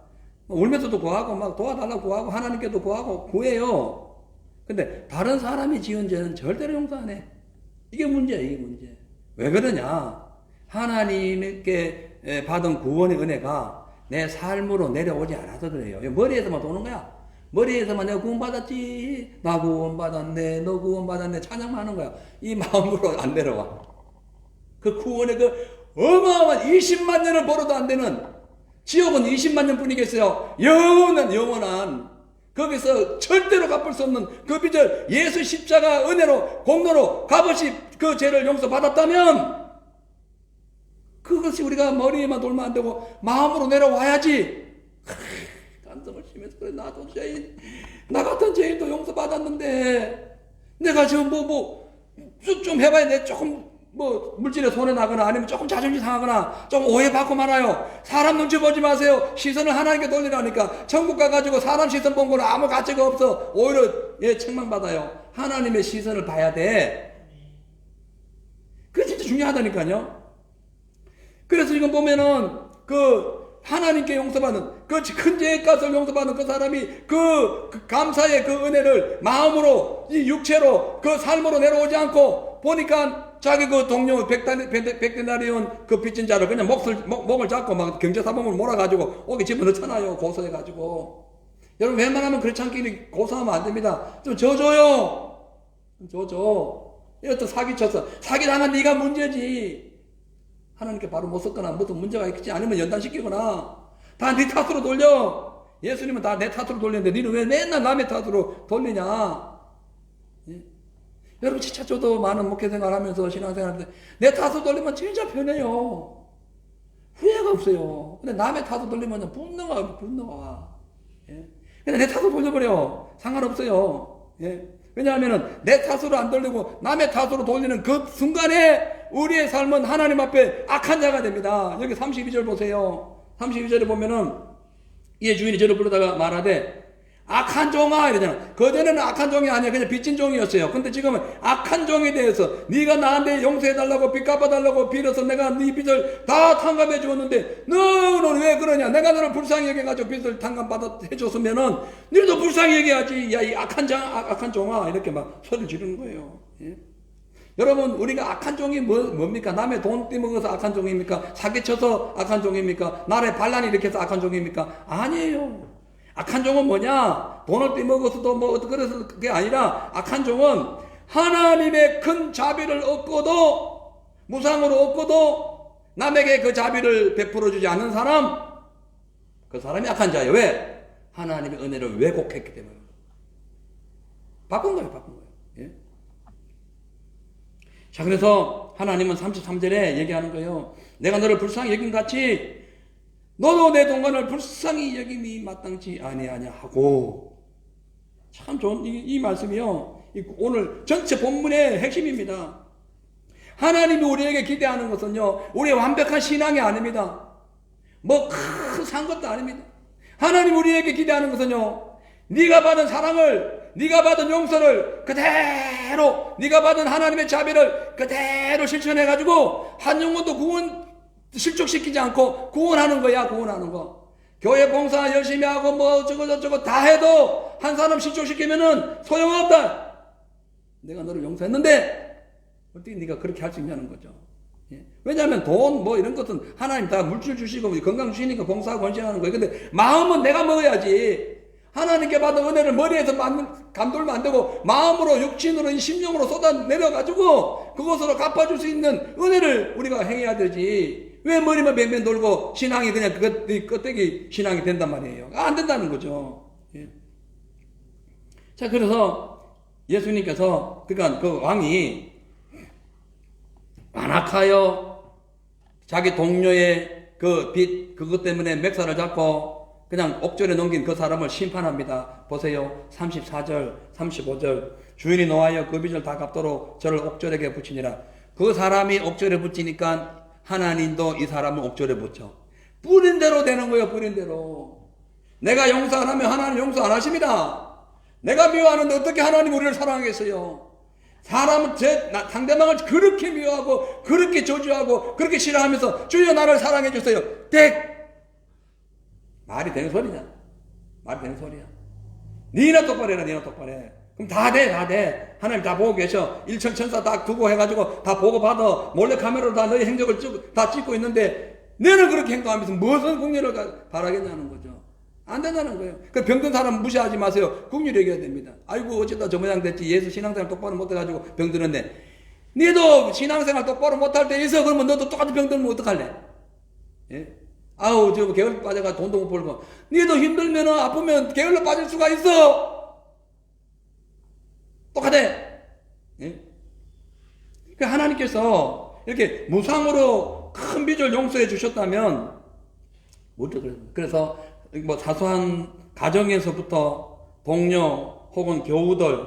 울면서도 구하고, 막 도와달라고 구하고, 하나님께도 구하고, 구해요. 근데 다른 사람이 지은 죄는 절대로 용서 안 해. 이게 문제야, 이게 문제. 왜 그러냐? 하나님께 받은 구원의 은혜가 내 삶으로 내려오지 않아서 그래요. 머리에서만 도는 거야. 머리에서만 내가 구원받았지, 나 구원받았네, 너 구원받았네, 찬양만 하는 거야. 이 마음으로 안 내려와. 그 구원의 그 어마어마한 20만 년을 벌어도 안 되는, 지옥은 20만 년 뿐이겠어요. 영원한, 거기서 절대로 갚을 수 없는 그 빚을 예수 십자가 은혜로, 공로로 값없이 그 죄를 용서받았다면, 그것이 우리가 머리에만 돌면 안 되고, 마음으로 내려와야지. 간섭을 심해서 그래. 나도 죄인, 나 같은 죄인도 용서받았는데 내가 지금 좀 해봐야 돼. 조금 물질에 손해 나거나 아니면 조금 자존심 상하거나 좀 오해받고 말아요. 사람 눈치 보지 마세요. 시선을 하나님께 돌리라니까. 천국 가가지고 사람 시선 본 거는 아무 가치가 없어. 오히려 책망받아요. 하나님의 시선을 봐야 돼. 그게 진짜 중요하다니까요. 그래서 지금 보면은 하나님께 용서받는 그 큰 죄의 값을 용서받는 그 사람이 그 감사의 그 은혜를 마음으로 이 육체로 그 삶으로 내려오지 않고 보니까 자기 그 동료 백데나리온 그 빚진 자를 그냥 목을 잡고 막 경제사범을 몰아가지고 오게 집어넣잖아요. 고소해가지고. 여러분 웬만하면 그렇지 않기는 고소하면 안 됩니다. 좀 져줘요. 져줘. 이것도 사기쳤어. 사기당한 네가 문제지. 하나님께 바로 못 썼거나 무슨 문제가 있겠지. 아니면 연단시키거나 다 네 탓으로 돌려. 예수님은 다 내 탓으로 돌리는데 너는 왜 맨날 남의 탓으로 돌리냐. 예? 여러분 진짜 저도 많은 목회생활 하면서 신앙생활 하는데 내 탓으로 돌리면 진짜 편해요. 후회가 없어요. 근데 남의 탓으로 돌리면 분노가 와. 예? 근데 내 탓으로 돌려버려. 상관없어요. 예? 왜냐하면 내 탓으로 안 돌리고 남의 탓으로 돌리는 그 순간에 우리의 삶은 하나님 앞에 악한 자가 됩니다. 여기 32절 보세요. 32절에 보면은 이 주인이 저를 부르다가 말하되 악한 종아 이러잖아. 그전에는 악한 종이 아니야. 그냥 빚진 종이었어요. 근데 지금은 악한 종에 대해서 네가 나한테 용서해달라고 빚 갚아달라고 빌어서 내가 네 빚을 다 탕감해 주었는데 너는 왜 그러냐. 내가 너를 불쌍히 여겨가지고 빚을 탕감해줬으면은 너도 불쌍히 여겨야지. 야 이 악한 종아 이렇게 막 소리를 지르는 거예요. 예? 여러분 우리가 악한 종이 뭡니까? 남의 돈 떼먹어서 악한 종입니까? 사기쳐서 악한 종입니까? 나라에 반란이 일으켜서 악한 종입니까? 아니에요. 악한 종은 뭐냐? 돈을 떼먹어서도 그래서 그게 아니라 악한 종은 하나님의 큰 자비를 얻고도 무상으로 얻고도 남에게 그 자비를 베풀어 주지 않는 사람, 그 사람이 악한 자예요. 왜? 하나님의 은혜를 왜곡했기 때문에. 바꾼 거예요. 예? 자, 그래서 하나님은 33절에 얘기하는 거예요. 내가 너를 불쌍히 여긴 같이 너도 내 동안을 불쌍히 여김이 마땅치 아니하냐 하고. 참 좋은 이 말씀이요. 오늘 전체 본문의 핵심입니다. 하나님이 우리에게 기대하는 것은요, 우리의 완벽한 신앙이 아닙니다. 큰 산 것도 아닙니다. 하나님 우리에게 기대하는 것은요, 네가 받은 사랑을 네가 받은 용서를 그대로 네가 받은 하나님의 자비를 그대로 실천해 가지고 한 영혼도 구원 실족시키지 않고 구원하는 거야. 구원하는 거. 교회 봉사 열심히 하고 뭐 저거 다 해도 한 사람 실족시키면은 소용없다. 내가 너를 용서했는데 어떻게 네가 그렇게 할 수 있냐는 거죠. 예. 왜냐하면 돈 뭐 이런 것은 하나님 다 물질 주시고 건강 주시니까 봉사하고 헌신하는 거예요. 근데 마음은 내가 먹어야지. 하나님께 받은 은혜를 머리에서 감돌면 안 되고 마음으로 육신으로 심령으로 쏟아내려가지고 그것으로 갚아줄 수 있는 은혜를 우리가 행해야 되지. 왜 머리만 뱅뱅 돌고 신앙이 그냥 껍데기 신앙이 된단 말이에요. 안 된다는 거죠. 예. 자, 그래서 예수님께서 그러니까 그 왕이 완악하여 자기 동료의 그 빚 그것 때문에 맥살을 잡고 그냥 옥절에 넘긴 그 사람을 심판합니다. 보세요. 34절, 35절. 주인이 노하여 그 빚을 다 갚도록 저를 옥절에게 붙이니라. 그 사람이 옥절에 붙이니까 하나님도 이 사람을 옥절에 붙여. 뿌린 대로 되는 거예요. 뿌린 대로. 내가 용서 안 하면 하나님 용서 안 하십니다. 내가 미워하는데 어떻게 하나님 우리를 사랑하겠어요? 사람은 상대방을 그렇게 미워하고 그렇게 저주하고 그렇게 싫어하면서 주여 나를 사랑해 주세요. 말이 되는 소리냐? 말이 되는 소리야. 니나 똑바로 해라. 니나 똑바로 해. 그럼 다 돼. 하나님 다 보고 계셔. 일천 천사 다 두고 해가지고 다 보고 받아. 몰래 카메라로 다 너희 행적을 다 찍고 있는데 너는 그렇게 행동하면서 무슨 국률을 바라겠냐는 거죠. 안 된다는 거예요. 그 병든 사람 무시하지 마세요. 국률 얘기해야 됩니다. 아이고 어쩌다 저 모양 됐지. 예수 신앙생활 똑바로 못해가지고 병들었네. 니도 신앙생활 똑바로 못할 때 있어. 그러면 너도 똑같이 병들면 어떡할래? 예? 아우 저 게을러 빠져가 돈도 못 벌고. 니도 힘들면 아프면 게을러 빠질 수가 있어. 똑같아. 예? 그 하나님께서 이렇게 무상으로 큰 빚을 용서해 주셨다면 그래서 뭐 사소한 가정에서부터 동료 혹은 교우들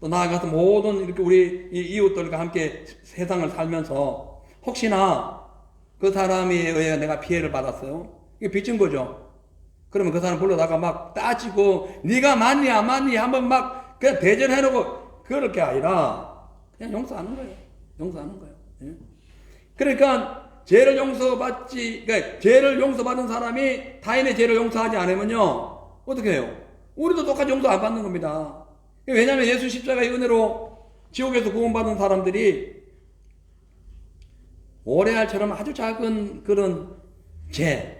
또 나아가서 모든 이렇게 우리 이웃들과 함께 세상을 살면서 혹시나 그 사람에 의해 내가 피해를 받았어요. 이게 빚진 거죠. 그러면 그 사람 불러다가 막 따지고 네가 맞니 안 맞니 한번 막 그냥 대전해놓고 그럴 게 아니라 그냥 용서하는 거예요. 용서하는 거예요. 예? 그러니까 죄를 용서받지, 그러니까 죄를 용서받은 사람이 타인의 죄를 용서하지 않으면요 어떻게 해요? 우리도 똑같이 용서 안 받는 겁니다. 왜냐하면 예수 십자가의 은혜로 지옥에서 구원받은 사람들이 오레알처럼 아주 작은 그런 죄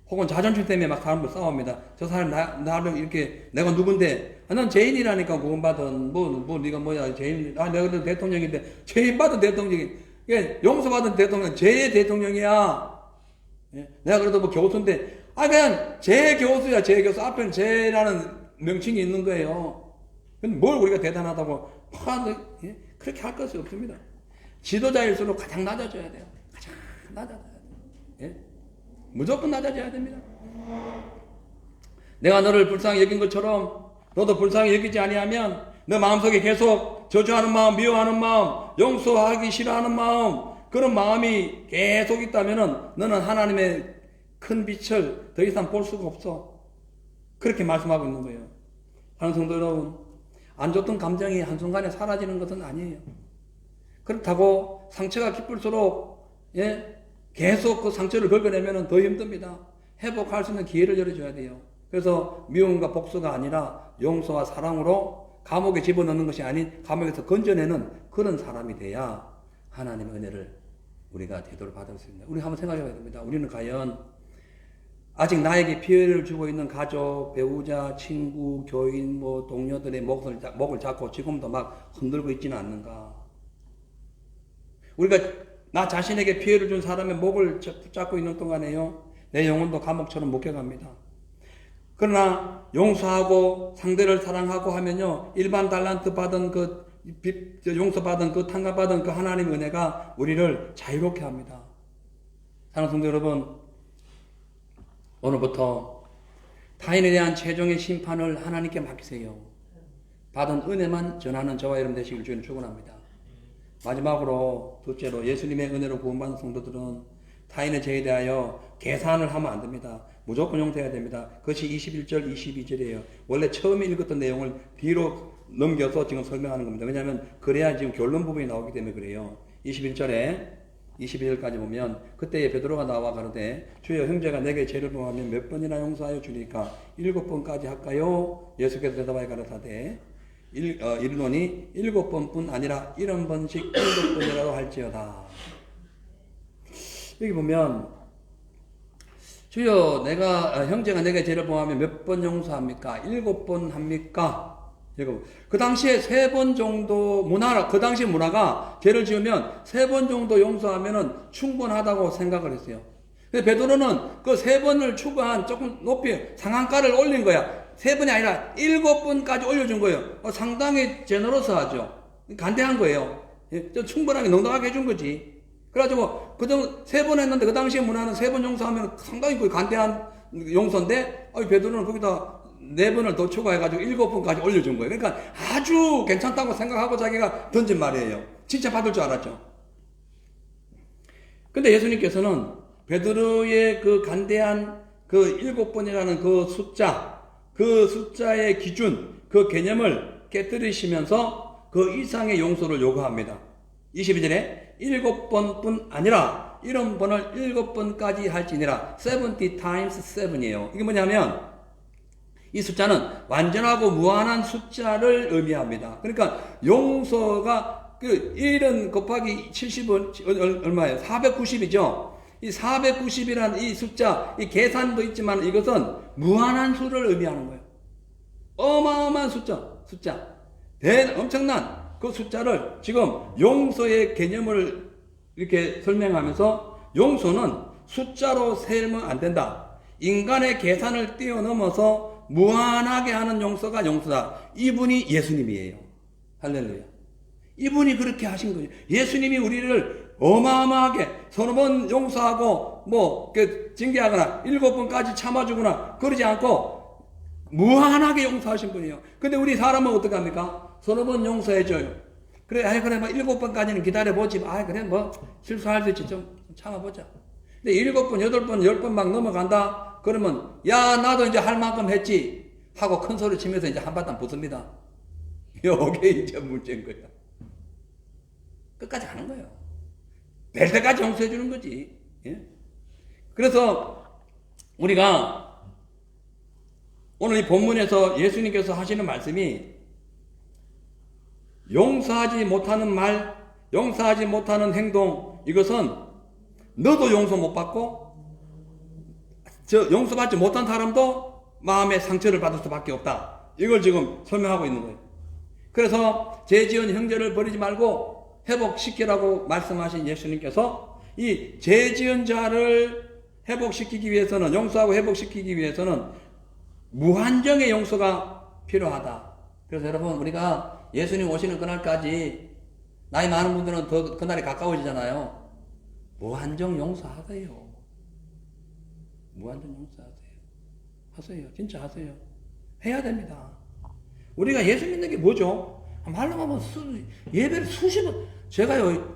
혹은 자존심 때문에 막 사람들 싸웁니다. 저 사람 나를 이렇게 내가 누군데 난 죄인이라니까 구원받은 뭐 네가 뭐야 죄인 내가 그래도 대통령인데 죄인받은 대통령이 용서받은 대통령 죄의 대통령이야. 예? 내가 그래도 뭐 교수인데 그냥 죄 교수야. 죄 교수 앞에는 죄라는 명칭이 있는 거예요. 근데 뭘 우리가 대단하다고 예? 그렇게 할 것이 없습니다. 지도자일수록 가장 낮아져야 돼요. 가장 낮아져야 돼요. 예? 무조건 낮아져야 됩니다. 내가 너를 불쌍히 여긴 것처럼 너도 불쌍히 여기지 아니하면 너 마음속에 계속 저주하는 마음, 미워하는 마음, 용서하기 싫어하는 마음, 그런 마음이 계속 있다면은 너는 하나님의 큰 빛을 더 이상 볼 수가 없어. 그렇게 말씀하고 있는 거예요. 사랑하는 성도 여러분, 안 좋던 감정이 한순간에 사라지는 것은 아니에요. 그렇다고 상처가 깊을수록 계속 그 상처를 긁어내면 더 힘듭니다. 회복할 수 있는 기회를 열어줘야 돼요. 그래서 미움과 복수가 아니라 용서와 사랑으로 감옥에 집어넣는 것이 아닌 감옥에서 건져내는 그런 사람이 돼야 하나님의 은혜를 우리가 제대로 받을 수 있습니다. 우리 한번 생각해 봐야 됩니다. 우리는 과연 아직 나에게 피해를 주고 있는 가족, 배우자, 친구, 교인, 뭐 동료들의 목을 잡고 지금도 막 흔들고 있지는 않는가? 우리가 나 자신에게 피해를 준 사람의 목을 잡고 있는 동안에요, 내 영혼도 감옥처럼 묶여갑니다. 그러나 용서하고 상대를 사랑하고 하면요, 일반 달란트 받은 용서받은 탕감받은 그 하나님의 은혜가 우리를 자유롭게 합니다. 사랑하는 성도 여러분, 오늘부터 타인에 대한 최종의 심판을 하나님께 맡기세요. 받은 은혜만 전하는 저와 여러분 되시길 주님 축원합니다. 마지막으로 둘째로 예수님의 은혜로 구원받은 성도들은 타인의 죄에 대하여 계산을 하면 안 됩니다. 무조건 용서해야 됩니다. 그것이 21절, 22절이에요. 원래 처음에 읽었던 내용을 뒤로 넘겨서 지금 설명하는 겁니다. 왜냐하면 그래야 지금 결론 부분이 나오기 때문에 그래요. 21절까지 보면 그때에 베드로가 나와 가로되 주여 형제가 내게 죄를 범하면 몇 번이나 용서하여 주니까 7번까지 할까요? 예수께서 대답하여 가로사대 이르노니 7번뿐 아니라 70번씩 7번이라도 할지어다. 여기 보면 주여 형제가 내게 죄를 범하면 몇 번 용서합니까? 7번 합니까? 그 당시에 3번 정도 그 당시 문화가 죄를 지으면 3번 정도 용서하면은 충분하다고 생각을 했어요. 근데 베드로는 그 3번을 추구한 조금 높이 상한가를 올린 거야. 3번이 아니라 7번까지 올려준 거예요. 상당히 제너러스하죠. 간대한 거예요. 충분하게 넉넉하게 해준 거지. 그래가지고 그정 3번 했는데 그 당시에 문화는 3번 용서하면 상당히 간대한 용서인데 베드로는 거기다 4번을 더 추가해가지고 7번까지 올려준 거예요. 그러니까 아주 괜찮다고 생각하고 자기가 던진 말이에요. 진짜 받을 줄 알았죠. 근데 예수님께서는 베드로의 그 간대한 그 7번이라는 그 숫자의 기준, 그 개념을 깨뜨리시면서 그 이상의 용서를 요구합니다. 22절에 7번뿐 아니라 70번을 7번까지 할지니라. 70 times 7이에요. 이게 뭐냐면 이 숫자는 완전하고 무한한 숫자를 의미합니다. 그러니까 용서가 1은 곱하기 70은 얼마예요? 490이죠. 이 490이라는 이 숫자, 이 계산도 있지만 이것은 무한한 수를 의미하는 거예요. 어마어마한 숫자. 엄청난 그 숫자를 지금 용서의 개념을 이렇게 설명하면서 용서는 숫자로 세면 안 된다. 인간의 계산을 뛰어넘어서 무한하게 하는 용서다. 이분이 예수님이에요. 할렐루야. 이분이 그렇게 하신 거예요. 예수님이 우리를 어마어마하게 30번 용서하고 징계하거나 7번까지 참아주거나 그러지 않고 무한하게 용서하신 분이에요. 근데 우리 사람은 어떻게 합니까? 30번 용서해줘요. 그래 7번까지는 기다려보지. 그래 실수할 수 있지. 좀 참아보자. 근데 7번, 8번, 10번 막 넘어간다. 그러면 나도 이제 할 만큼 했지 하고 큰 소리 치면서 이제 한바탕 붙습니다. 이게 이제 문제인 거야. 끝까지 가는 거예요. 될 때까지 용서해 주는 거지. 예? 그래서 우리가 오늘 이 본문에서 예수님께서 하시는 말씀이 용서하지 못하는 말, 용서하지 못하는 행동, 이것은 너도 용서 못 받고 용서받지 못한 사람도 마음의 상처를 받을 수밖에 없다. 이걸 지금 설명하고 있는 거예요. 그래서 죄 지은 형제를 버리지 말고 회복시키라고 말씀하신 예수님께서 이 죄 지은 자를 회복시키기 위해서는, 용서하고 회복시키기 위해서는 무한정의 용서가 필요하다. 그래서 여러분, 우리가 예수님 오시는 그날까지 나이 많은 분들은 더 그날이 가까워지잖아요. 무한정 용서하세요. 무한정 용서하세요. 하세요. 진짜 하세요. 해야 됩니다. 우리가 예수 믿는 게 뭐죠? 말로 하면 예배를 수십 번, 제가요,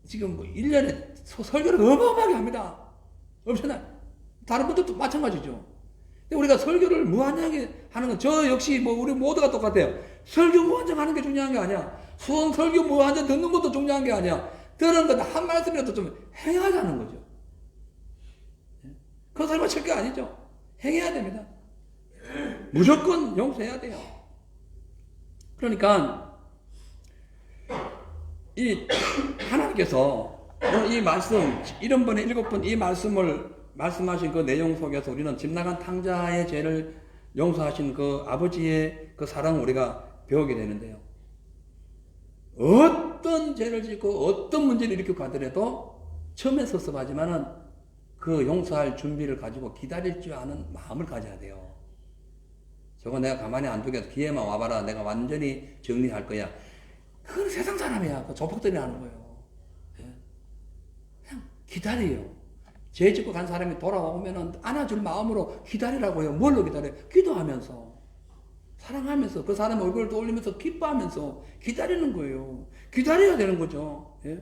지금 1년에 설교를 어마어마하게 합니다. 엄청나. 다른 분들도 마찬가지죠. 근데 우리가 설교를 무한하게 하는 건, 저 역시 우리 모두가 똑같아요. 설교 무한정 하는 게 중요한 게 아니야. 설교 무한정 듣는 것도 중요한 게 아니야. 들은 건 한 말씀이라도 좀 행하자는 거죠. 그건 설마 칠 게 아니죠. 행해야 됩니다. 무조건 용서해야 돼요. 그러니까 이 하나님께서 오늘 이 말씀 70번에 7번 이 말씀을 말씀하신 그 내용 속에서 우리는 집 나간 탕자의 죄를 용서하신 그 아버지의 그 사랑을 우리가 배우게 되는데요. 어떤 죄를 짓고 어떤 문제를 일으키고 하더라도 처음에 섭섭하지만은 그 용서할 준비를 가지고 기다릴 줄 아는 마음을 가져야 돼요. 저거 내가 가만히 안 두게 기회만 와봐라. 내가 완전히 정리할 거야. 그건 세상 사람이야. 그 조폭들이 하는 거예요. 그냥 기다려요. 죄 짓고 간 사람이 돌아오면은 안아줄 마음으로 기다리라고 해요. 뭘로 기다려요? 기도하면서. 사랑하면서. 그 사람 얼굴을 떠올리면서 기뻐하면서 기다리는 거예요. 기다려야 되는 거죠. 예?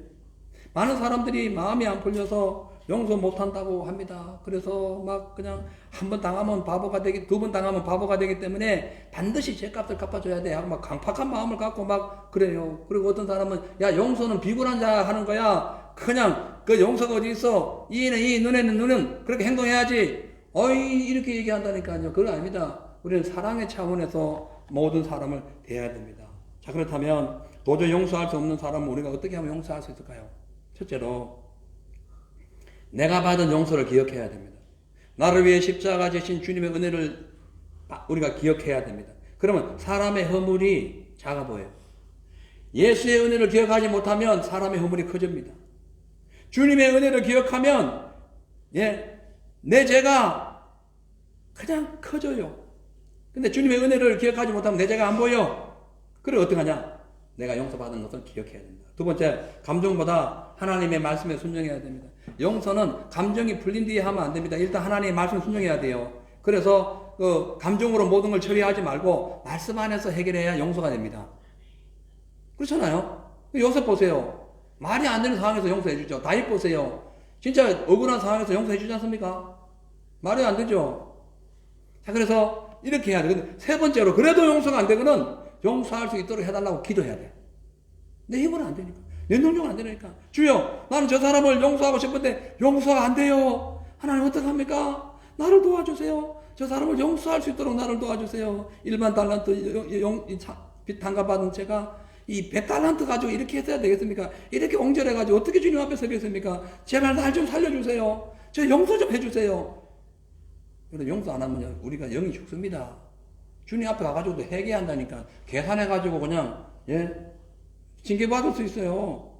많은 사람들이 마음이 안 풀려서 용서 못한다고 합니다. 그래서 막 그냥 한 번 당하면 바보가 되기, 두 번 당하면 바보가 되기 때문에 반드시 죄값을 갚아줘야 돼 하고 막 강팍한 마음을 갖고 막 그래요. 그리고 어떤 사람은 야 용서는 비굴한 자 하는 거야. 그냥 그 용서가 어디 있어? 이는 이, 눈에는 눈은 그렇게 행동해야지. 어이 이렇게 얘기한다니까요. 그건 아닙니다. 우리는 사랑의 차원에서 모든 사람을 대해야 됩니다. 자, 그렇다면 도저히 용서할 수 없는 사람은 우리가 어떻게 하면 용서할 수 있을까요? 첫째로 내가 받은 용서를 기억해야 됩니다. 나를 위해 십자가 지신 주님의 은혜를 우리가 기억해야 됩니다. 그러면 사람의 허물이 작아 보여요. 예수의 은혜를 기억하지 못하면 사람의 허물이 커집니다. 주님의 은혜를 기억하면 내 죄가 그냥 커져요. 근데 주님의 은혜를 기억하지 못하면 내 죄가 안 보여. 그래 어떻게 하냐? 내가 용서받은 것을 기억해야 됩니다. 두 번째, 감정보다 하나님의 말씀에 순종해야 됩니다. 용서는 감정이 풀린 뒤에 하면 안 됩니다. 일단 하나님의 말씀에 순종해야 돼요. 그래서 그 감정으로 모든 걸 처리하지 말고 말씀 안에서 해결해야 용서가 됩니다. 그렇잖아요. 요셉 보세요. 말이 안 되는 상황에서 용서해 주죠. 다윗 보세요. 진짜 억울한 상황에서 용서해 주지 않습니까? 말이 안 되죠. 자, 그래서 이렇게 해야 돼. 근데 세 번째로 그래도 용서가 안 되거든 용서할 수 있도록 해달라고 기도해야 돼. 내 힘은 안 되니까. 내 능력은 안 되니까. 주여, 나는 저 사람을 용서하고 싶은데 용서가 안 돼요. 하나님 어떡합니까? 나를 도와주세요. 저 사람을 용서할 수 있도록 나를 도와주세요. 1만 달란트 빚 당가받은 제가 이 100달란트 가지고 이렇게 했어야 되겠습니까? 이렇게 옹졸해가지고 어떻게 주님 앞에 서겠습니까? 제발 날 좀 살려주세요. 저 용서 좀 해주세요. 그런데 용서 안 하면 우리가 영이 죽습니다. 주님 앞에 가가지고도 회개한다니까. 계산해가지고 그냥 징계받을 수 있어요.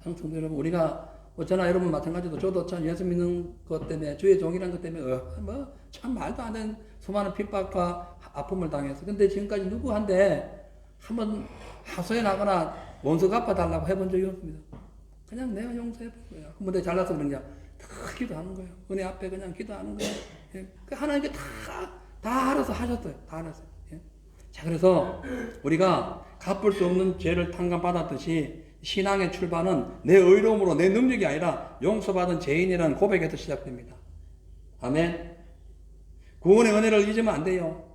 성도 여러분, 우리가 저나 여러분 마찬가지로 저도 참 예수 믿는 것 때문에 주의 종이라는 것 때문에 참 말도 안 되는 수많은 핍박과 아픔을 당해서 근데 지금까지 누구한테 한번 하소연 하거나 원수 갚아달라고 해본 적이 없습니다. 그냥 내가 용서해본 거야. 뭐 내가 잘나서 그런가 다 기도하는 거예요. 은혜 앞에 그냥 기도하는 거예요. 하나님께 다 알아서 하셨어요. 다 알았어요. 자, 그래서 우리가 갚을 수 없는 죄를 탕감받았듯이 신앙의 출발은 내 의로움으로 내 능력이 아니라 용서받은 죄인이라는 고백에서 시작됩니다. 아멘. 구원의 은혜를 잊으면 안 돼요.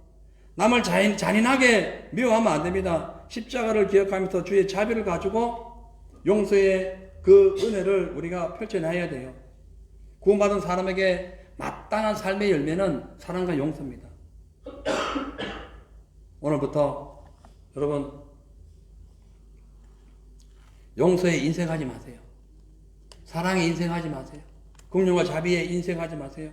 남을 잔인하게 미워하면 안 됩니다. 십자가를 기억하면서 주의 자비를 가지고 용서의 그 은혜를 우리가 펼쳐내야 돼요. 구원받은 사람에게 마땅한 삶의 열매는 사랑과 용서입니다. 오늘부터 여러분 용서에 인생하지 마세요. 사랑에 인생하지 마세요. 긍휼과 자비에 인생하지 마세요.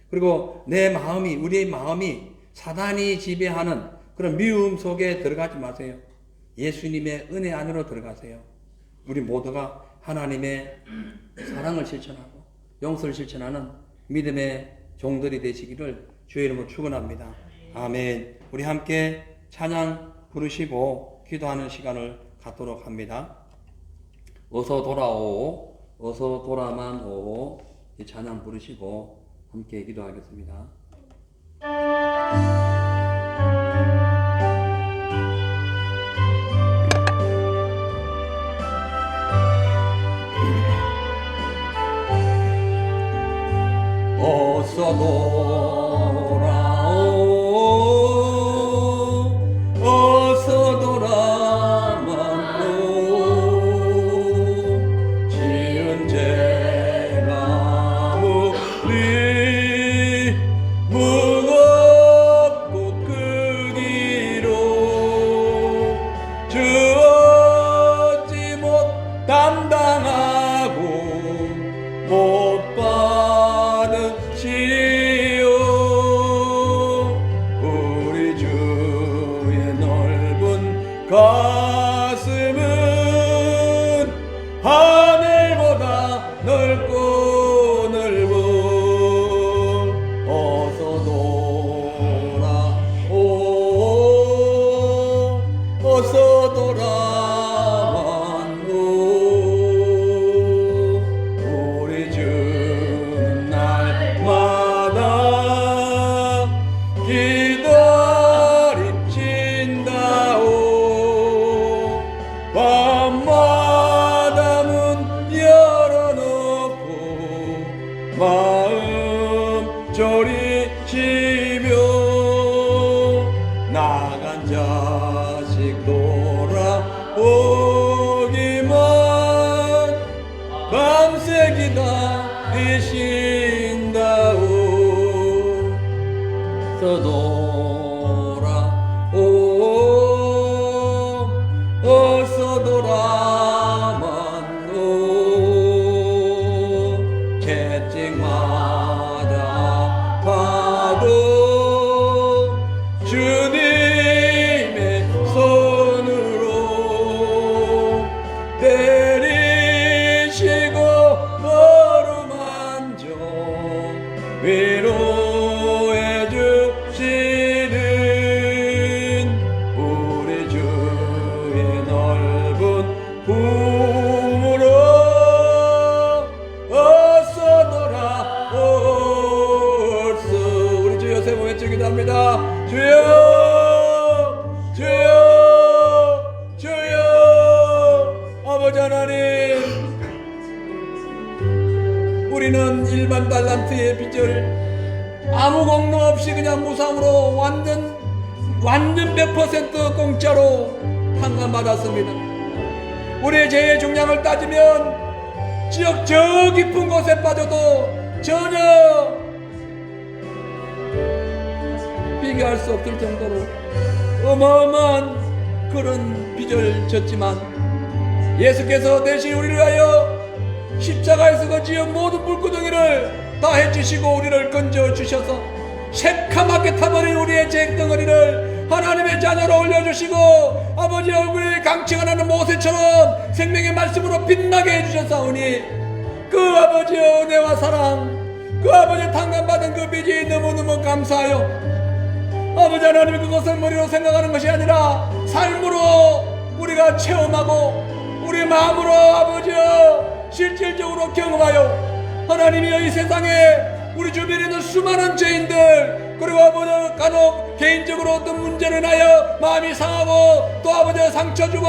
그리고 내 마음이, 우리의 마음이 사단이 지배하는 그런 미움 속에 들어가지 마세요. 예수님의 은혜 안으로 들어가세요. 우리 모두가 하나님의 사랑을 실천하고 용서를 실천하는 믿음의 종들이 되시기를 주의 이름으로 축원합니다. 아멘. 우리 함께 찬양 부르시고 기도하는 시간을 갖도록 합니다. 어서 돌아오, 어서 돌아만 오. 이 찬양 부르시고 함께 기도하겠습니다. 어서 돌아오, 어서 돌아만 오. 지은 죄가 무리 무겁고 크기로 주었지 못 담당하고 못 받으시오. 우리 주의 넓은 가슴은 하늘보다 넓고 넓어. 어서 돌아오, 어서 돌아만 오. 우리 주는 날마다 기다리신다오. 밤마다 문 열어놓고 이신다오 서돌아오 서돌아만오 채찍마다 봐도 주님의 손으로 때리시고 어루만져 위로해 주시는 우리 주의 넓은 품으로 어서 돌아올수. 우리 주 요새 외치기도 합니다. 주여 주여 주여. 아버지 하나님, 우리는 일반 달란트의 빚을 아무 공로 없이 그냥 무상으로 완전 100% 공짜로 탕감받았습니다. 우리의 죄의 중량을 따지면 지역 저 깊은 곳에 빠져도 전혀 비교할 수 없을 정도로 어마어마한 그런 빚을 졌지만 예수께서 대신 우리를 위하여 십자가에서 그 지은 모든 물구덩이를 다 해주시고 우리를 건져주셔서 새카맣게 타버린 우리의 죄덩어리를 하나님의 자녀로 올려주시고 아버지 얼굴에 강치가 나는 모세처럼 생명의 말씀으로 빛나게 해주셨사오니 그 아버지의 은혜와 사랑, 그 아버지의 탕감받은 그 빚이 너무너무 감사하여 아버지 하나님, 그것을 머리로 생각하는 것이 아니라 삶으로 우리가 체험하고 우리 마음으로 아버지여 실질적으로 경험하여 하나님이여 이 세상에 우리 주변에 있는 수많은 죄인들, 그리고 아버지 간혹 개인적으로 어떤 문제를 인하여 마음이 상하고 또 아버지 상처 주고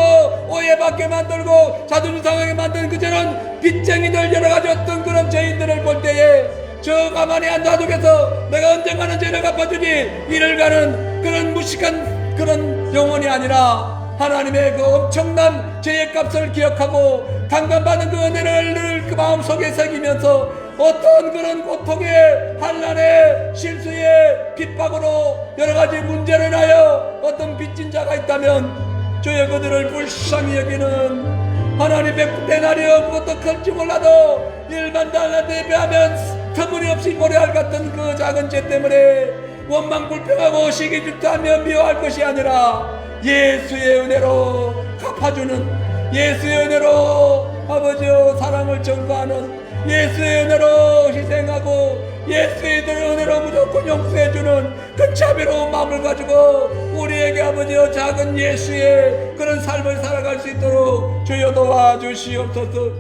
오해받게 만들고 자존심 상하게 만드는 그 죄는 빚쟁이들, 여러가지 어떤 그런 죄인들을 볼 때에 저 가만히 안 놔두겠어, 내가 언젠가는 죄를 갚아주지, 이를 가는 그런 무식한 그런 영혼이 아니라 하나님의 그 엄청난 죄의 값을 기억하고 탕감받은 그 은혜를 늘 그 마음속에 새기면서 어떤 그런 고통의 환난의 실수의 핍박으로 여러가지 문제로 인하여 어떤 빚진 자가 있다면 주여 그들을 불쌍히 여기는 하나님 백부대 날이여 그것도 클지 몰라도 일반 달란트에 비하면 터무니없이 모래알 같은 그 작은 죄 때문에 원망 불평하고 시기 질투하며 미워할 것이 아니라 예수의 은혜로 갚아주는, 예수의 은혜로 아버지여 사랑을 전가하는, 예수의 은혜로 희생하고 예수의 은혜로 무조건 용서해주는 그 자비로운 마음을 가지고 우리에게 아버지여 작은 예수의 그런 삶을 살아갈 수 있도록 주여 도와주시옵소서.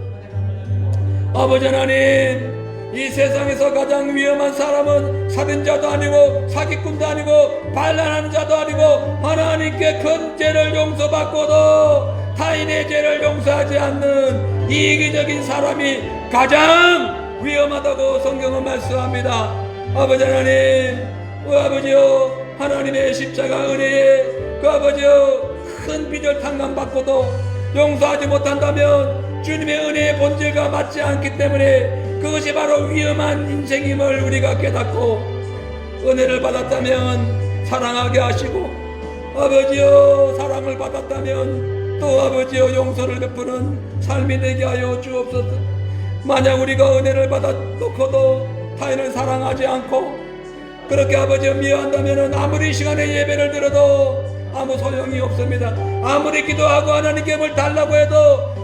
아버지 하나님, 이 세상에서 가장 위험한 사람은 살인자도 아니고 사기꾼도 아니고 반란하는 자도 아니고 하나님께 큰 죄를 용서받고도 타인의 죄를 용서하지 않는 이기적인 사람이 가장 위험하다고 성경은 말씀합니다. 아버지 하나님, 아버지요 하나님의 십자가 은혜에 그 아버지요 큰 빚을 탕감받고도 용서하지 못한다면 주님의 은혜의 본질과 맞지 않기 때문에 그것이 바로 위험한 인생임을 우리가 깨닫고 은혜를 받았다면 사랑하게 하시고 아버지여 사랑을 받았다면 또 아버지여 용서를 베푸는 삶이 되게 하여 주옵소서. 만약 우리가 은혜를 받았고도 타인을 사랑하지 않고 그렇게 아버지여 미워한다면 아무리 시간에 예배를 드려도 아무 소용이 없습니다. 아무리 기도하고 하나님께 뭘 달라고 해도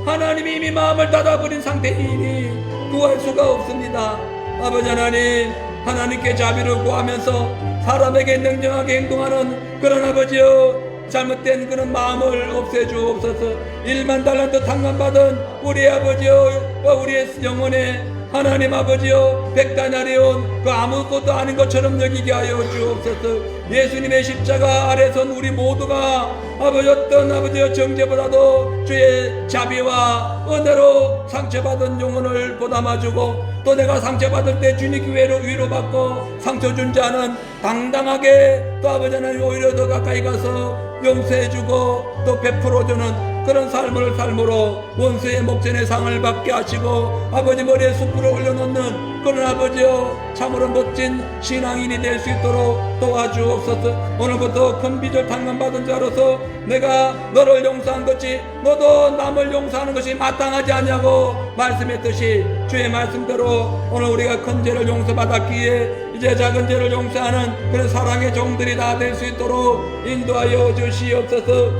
하나님이 이미 마음을 닫아버린 상태이니 구할 수가 없습니다. 아버지 하나님, 하나님께 자비를 구하면서 사람에게 냉정하게 행동하는 그런 아버지여 잘못된 그런 마음을 없애주옵소서. 1만 달란트 탕감받은 우리 아버지여 우리의 영혼에 하나님 아버지여 백단날에 온 그 아무것도 아닌 것처럼 여기게 하여 주옵소서. 예수님의 십자가 아래 선 우리 모두가 아버지 어떤 아버지여 정죄보다도 주의 자비와 은혜로 상처받은 영혼을 보담아주고 또 내가 상처받을 때 주님 기회로 위로받고 상처 준 자는 당당하게 또 아버지 하나님 오히려 더 가까이 가서 용서해주고 또 베풀어주는 그런 삶을 삶으로 원수의 목전의 상을 받게 하시고 아버지 머리에 숯불을 올려놓는 그런 아버지여 참으로 멋진 신앙인이 될 수 있도록 도와주옵소서. 오늘부터 큰 빚을 탕감받은 자로서 내가 너를 용서한 것이 너도 남을 용서하는 것이 마땅하지 않냐고 말씀했듯이 주의 말씀대로 오늘 우리가 큰 죄를 용서받았기에 이제 작은 죄를 용서하는 그런 사랑의 종들이 다 될 수 있도록 인도하여 주시옵소서.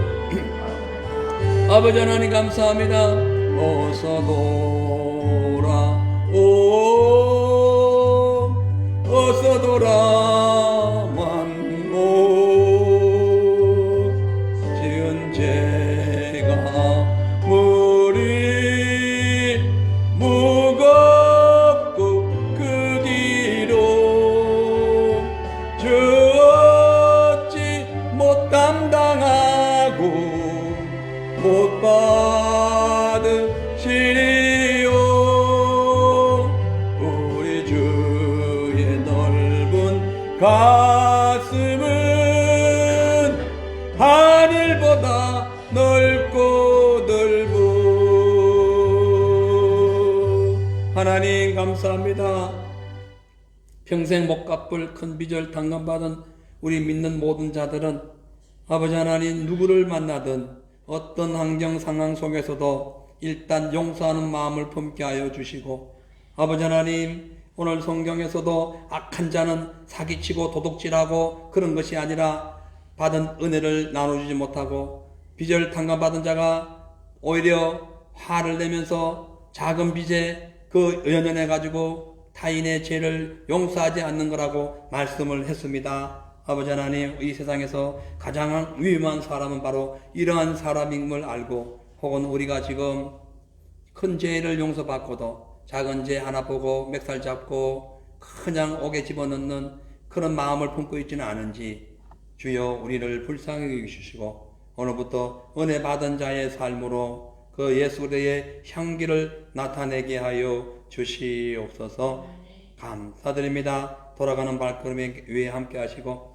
아버지 하나님 감사합니다. 어서 돌아오 어서 돌아 만고 지은 죄가 무리 무겁고 크기로 주 어찌 못 감당하고 못 받으시리요. 우리 주의 넓은 가슴은 하늘보다 넓고 넓어. 하나님 감사합니다. 평생 못 갚을 큰 빚을 탕감받은 우리 믿는 모든 자들은 아버지 하나님 누구를 만나든 어떤 환경 상황 속에서도 일단 용서하는 마음을 품게 하여 주시고 아버지 하나님 오늘 성경에서도 악한 자는 사기치고 도둑질하고 그런 것이 아니라 받은 은혜를 나눠주지 못하고 빚을 탕감받은 자가 오히려 화를 내면서 작은 빚에 그 연연해 가지고 타인의 죄를 용서하지 않는 거라고 말씀을 했습니다. 아버지 하나님 이 세상에서 가장 위험한 사람은 바로 이러한 사람임을 알고 혹은 우리가 지금 큰 죄를 용서받고도 작은 죄 하나 보고 멱살 잡고 그냥 옥에 집어넣는 그런 마음을 품고 있지는 않은지 주여 우리를 불쌍히 여기시고 오늘부터 은혜 받은 자의 삶으로 그 예수 그리스도의 향기를 나타내게 하여 주시옵소서. 감사드립니다. 돌아가는 발걸음 위에 함께 하시고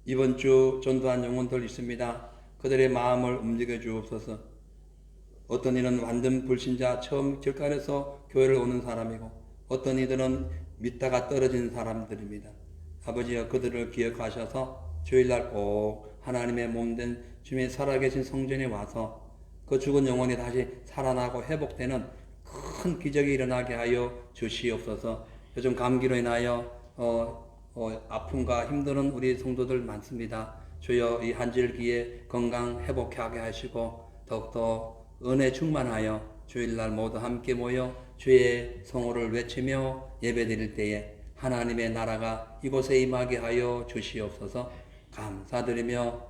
이번 주 전도한 영혼들 있습니다. 그들의 마음을 움직여 주옵소서. 어떤 이는 완전 불신자 처음 길가에서 교회를 오는 사람이고 어떤 이들은 믿다가 떨어진 사람들입니다. 아버지여 그들을 기억하셔서 주일날 꼭 하나님의 몸된 주님의 살아계신 성전에 와서 그 죽은 영혼이 다시 살아나고 회복되는 큰 기적이 일어나게 하여 주시옵소서. 요즘 감기로 인하여 아픔과 힘드는 우리 성도들 많습니다. 주여 이 한절기에 건강 회복하게 하시고 더욱더 은혜 충만하여 주일날 모두 함께 모여 주의 성호를 외치며 예배드릴 때에 하나님의 나라가 이곳에 임하게 하여 주시옵소서. 감사드리며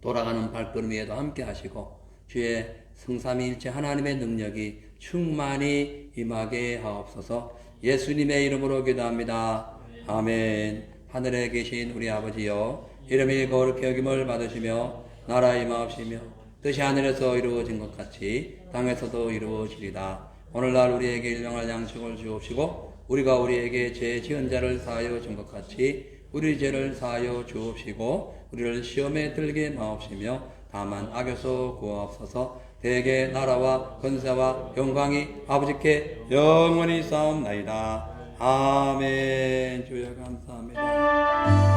돌아가는 발걸음 위에도 함께 하시고 주의 성삼위일체 하나님의 능력이 충만히 임하게 하옵소서. 예수님의 이름으로 기도합니다. 아멘. 하늘에 계신 우리 아버지여 이름이 거룩히 여김을 받으시며 나라 임하옵시며 뜻이 하늘에서 이루어진 것 같이 땅에서도 이루어지리다. 오늘날 우리에게 일용할 양식을 주옵시고 우리가 우리에게 죄 지은 자를 사하여 준 것 같이 우리 죄를 사하여 주옵시고 우리를 시험에 들게 마옵시며 다만 악에서 구하옵소서. 대개 나라와 권세와 영광이 아버지께 영원히 싸움나이다. 아멘. 주여 감사합니다.